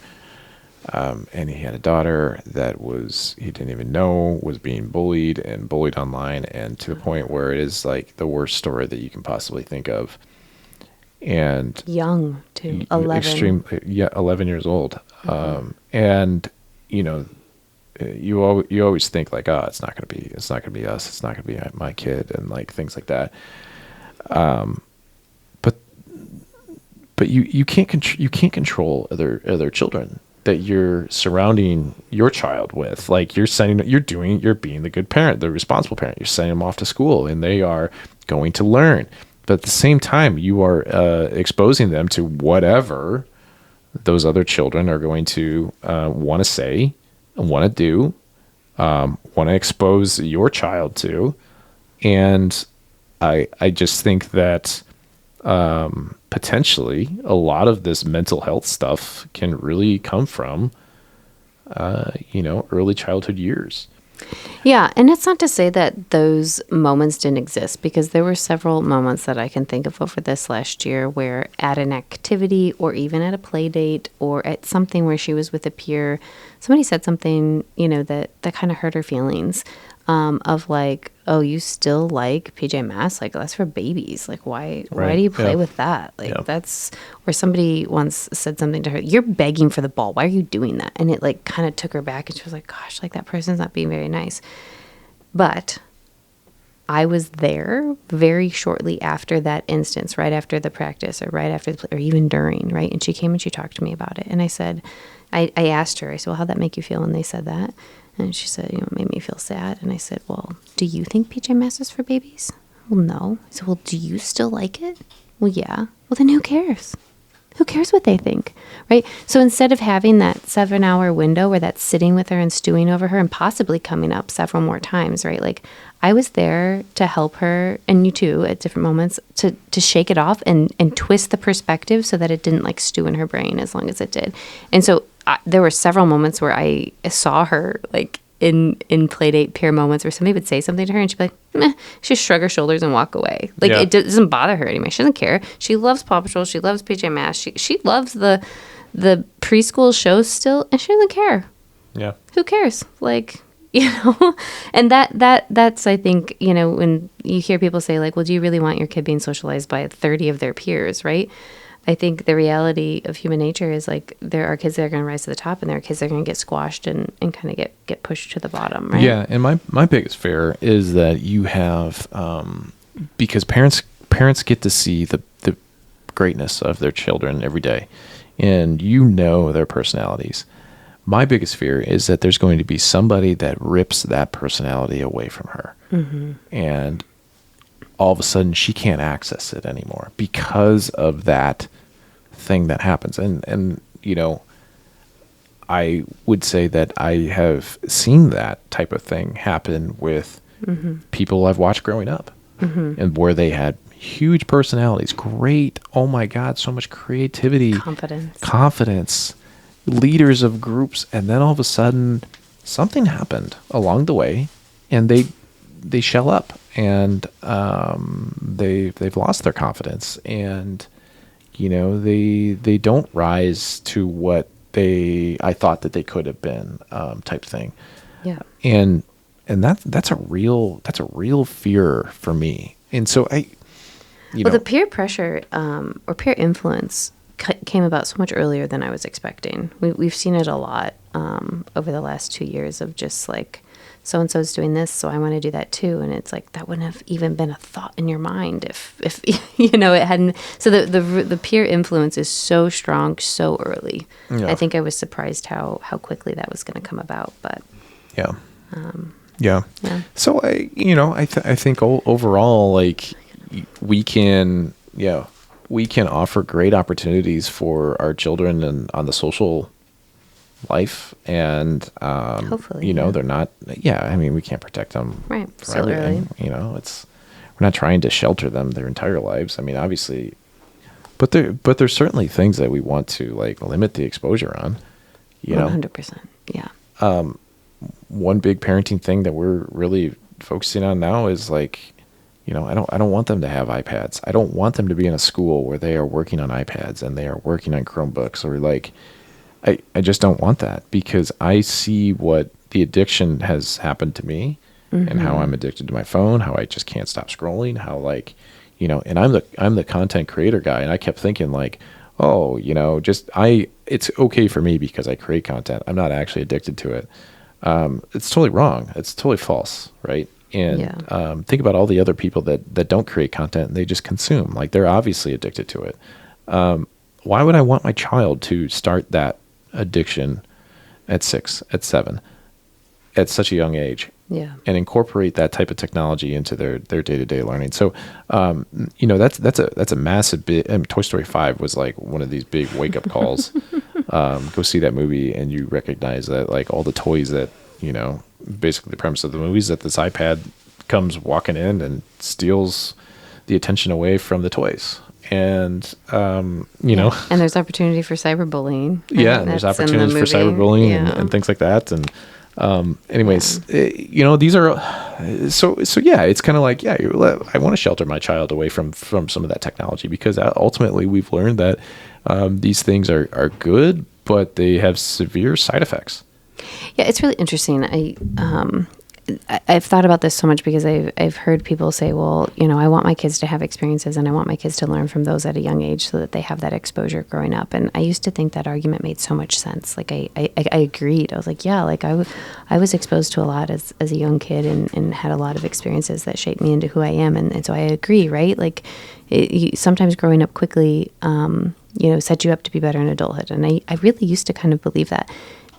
and he had a daughter that he didn't even know was being bullied online, and to the point where it is like the worst story that you can possibly think of. And young too, 11. 11 years old, and you always think like, oh, it's not gonna be us, it's not gonna be my kid, and like things like that. But you can't control other children that you're surrounding your child with. Like you're being the good parent, the responsible parent. You're sending them off to school, and they are going to learn. But at the same time, you are exposing them to whatever those other children are going to want to say, want to do, want to expose your child to. And I just think that potentially a lot of this mental health stuff can really come from, early childhood years. Yeah, and it's not to say that those moments didn't exist, because there were several moments that I can think of over this last year where at an activity or even at a play date or at something where she was with a peer, somebody said something, that kind of hurt her feelings, of like, oh, you still like PJ Masks? Like, that's for babies. Like, why do you play with that? Like, that's where somebody once said something to her, you're begging for the ball. Why are you doing that? And it like kind of took her back, and she was like, gosh, like that person's not being very nice. But I was there very shortly after that instance, right after the practice or right after or even during, right? And she came and she talked to me about it. And I said, I asked her, I said, well, how'd that make you feel when they said that? And she said, it made me feel sad. And I said, well, do you think PJ Masks is for babies? Well, no. I said, well, do you still like it? Well, yeah. Well, then who cares? Who cares what they think, right? So instead of having that 7-hour window where that's sitting with her and stewing over her and possibly coming up several more times, right? Like I was there to help her, and you too, at different moments, to shake it off and twist the perspective so that it didn't like stew in her brain as long as it did. And so there were several moments where I saw her like in playdate peer moments where somebody would say something to her and she'd be like, meh, she'd shrug her shoulders and walk away. Like it doesn't bother her anymore. She doesn't care. She loves Paw Patrol. She loves PJ Masks. She loves the preschool shows still, and she doesn't care. Yeah. Who cares? Like, and that's, I think, when you hear people say like, well, do you really want your kid being socialized by 30 of their peers, right? I think the reality of human nature is like there are kids that are going to rise to the top, and there are kids that are going to get squashed and kind of get pushed to the bottom, right? Yeah, and my biggest fear is that you have, because parents get to see the greatness of their children every day, and their personalities. My biggest fear is that there's going to be somebody that rips that personality away from her. Mm-hmm. And all of a sudden she can't access it anymore because of that thing that happens. And I would say that I have seen that type of thing happen with people I've watched growing up, and where they had huge personalities, great, oh my God, so much creativity, confidence, leaders of groups, and then all of a sudden something happened along the way, and they shell up, and they've lost their confidence, and they don't rise to what I thought that they could have been, type thing. Yeah. And that's a real fear for me. And so the peer pressure or peer influence came about so much earlier than I was expecting. We've seen it a lot over the last 2 years of just like, so-and-so's doing this, so I want to do that too. And it's like, that wouldn't have even been a thought in your mind if it hadn't. So the peer influence is so strong so early. Yeah. I think I was surprised how quickly that was going to come about. But yeah. Yeah. So I think overall, like, we can offer great opportunities for our children and on the social life, and hopefully, they're not. Yeah, I mean, we can't protect them right for so everything. Early. We're not trying to shelter them their entire lives. I mean, obviously, but there's certainly things that we want to like limit the exposure on. 100%. Yeah. One big parenting thing that we're really focusing on now is like, I don't want them to have iPads. I don't want them to be in a school where they are working on iPads and they are working on Chromebooks, or like, I just don't want that, because I see what the addiction has happened to me, and how I'm addicted to my phone, how I just can't stop scrolling, how like, and I'm the content creator guy, and I kept thinking like, oh, it's okay for me because I create content. I'm not actually addicted to it. It's totally wrong. It's totally false, right? And think about all the other people that don't create content and they just consume. Like, they're obviously addicted to it. Why would I want my child to start that addiction at 6, at 7, at such a young age? Yeah. And incorporate that type of technology into their day-to-day learning. So, that's a massive bit. Toy Story 5 was like one of these big wake-up calls. Go see that movie and you recognize that like all the toys that, basically the premise of the movie is that this iPad comes walking in and steals the attention away from the toys. And, and there's opportunity for cyberbullying. Yeah. And there's opportunities for cyberbullying and things like that. And, these are, so yeah, it's kind of like, I want to shelter my child away from some of that technology, because ultimately we've learned that, these things are good, but they have severe side effects. Yeah, it's really interesting. I've thought about this so much because I've heard people say, well, I want my kids to have experiences and I want my kids to learn from those at a young age so that they have that exposure growing up. And I used to think that argument made so much sense. Like I agreed. I was like, yeah, like I was exposed to a lot as a young kid and had a lot of experiences that shaped me into who I am. And so I agree, right? Like sometimes growing up quickly, set you up to be better in adulthood. And I really used to kind of believe that.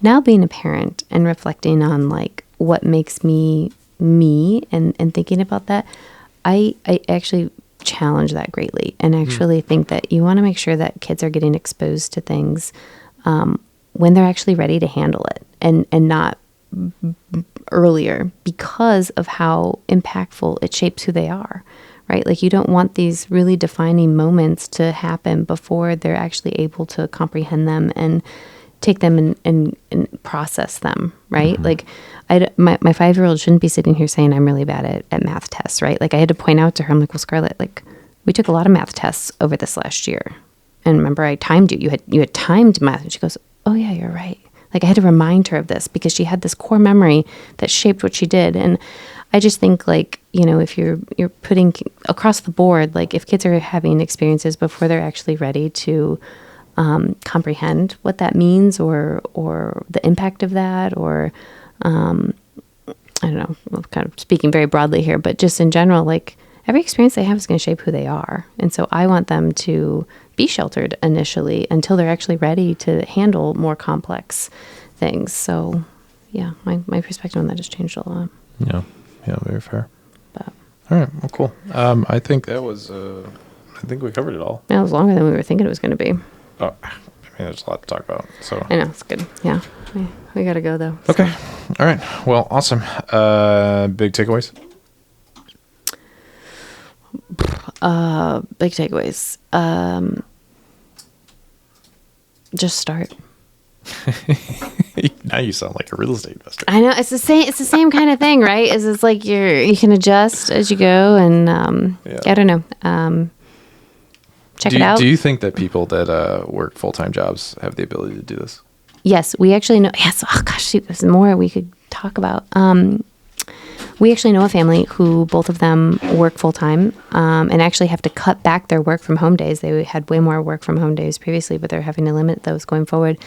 Now being a parent and reflecting on like what makes me and thinking about that, I actually challenge that greatly, and actually think that you want to make sure that kids are getting exposed to things when they're actually ready to handle it, and not earlier, because of how impactful it shapes who they are, right? Like, you don't want these really defining moments to happen before they're actually able to comprehend them and take them and process them, right? Like, my 5-year-old shouldn't be sitting here saying I'm really bad at math tests, right? Like, I had to point out to her, I'm like, well, Scarlett, like, we took a lot of math tests over this last year, and remember, I timed you. You had timed math, and she goes, oh yeah, you're right. Like, I had to remind her of this because she had this core memory that shaped what she did. And I just think, like, if you're putting across the board, like, if kids are having experiences before they're actually ready to comprehend what that means, or the impact of that, or I don't know, I'm kind of speaking very broadly here, but just in general, like, every experience they have is going to shape who they are. And so I want them to be sheltered initially until they're actually ready to handle more complex things. So yeah, my perspective on that has changed a lot. Yeah, very fair. But, all right, well, cool. I think that was I think we covered it all. That was longer than we were thinking it was going to be. I mean, there's a lot to talk about. So I know, it's good. Yeah. We got to go, though. Okay. All right. Well, awesome. Big takeaways? Big takeaways. Just start. Now you sound like a real estate investor. I know, it's the same kind of thing, right? It's like you can adjust as you go, and I don't know. Check it out. Do you think that people that work full-time jobs have the ability to do this? Yes, we actually know. Yes. Oh gosh, shoot, there's more we could talk about. We actually know a family who both of them work full time and actually have to cut back their work from home days. They had way more work from home days previously, but they're having to limit those going forward.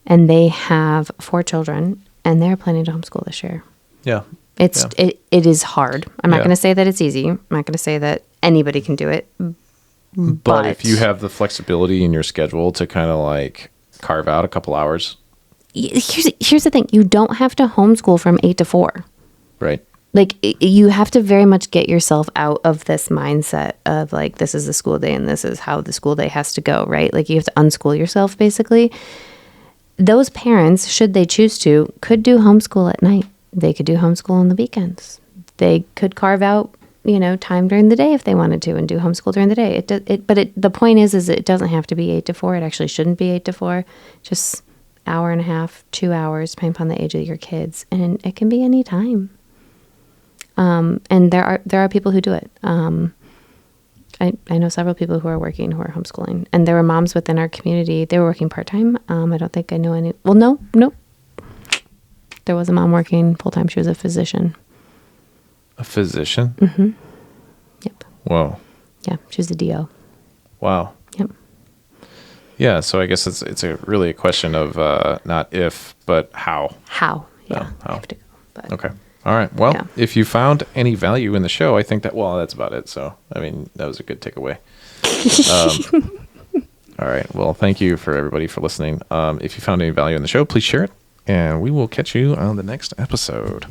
And they have 4 children, and they're planning to homeschool this year. Yeah. It is hard. I'm not going to say that it's easy. I'm not going to say that anybody can do it. But if you have the flexibility in your schedule to kind of like carve out a couple hours. Here's the thing. You don't have to homeschool from 8 to 4. Right. Like, you have to very much get yourself out of this mindset of like, this is the school day and this is how the school day has to go, right? Like, you have to unschool yourself, basically. Those parents, should they choose to, could do homeschool at night. They could do homeschool on the weekends. They could carve out, time during the day if they wanted to and do homeschool during the day. The point is it doesn't have to be 8 to 4. It actually shouldn't be 8 to 4. Just hour and a half, 2 hours, depending upon the age of your kids. And it can be any time. And there are people who do it. I know several people who are working, who are homeschooling. And there were moms within our community. They were working part-time. I don't think I know any. Well, no. There was a mom working full-time. She was a physician. A physician? Mm-hmm. Yep. Whoa. Yeah, she was a DO. Wow. Yep. Yeah, so I guess it's really a question of not if, but how. How. Yeah. How. I have to go. But. Okay. All right. Well, if you found any value in the show, I think that's about it. So, I mean, that was a good takeaway. All right. Well, thank you for everybody for listening. If you found any value in the show, please share it, and we will catch you on the next episode.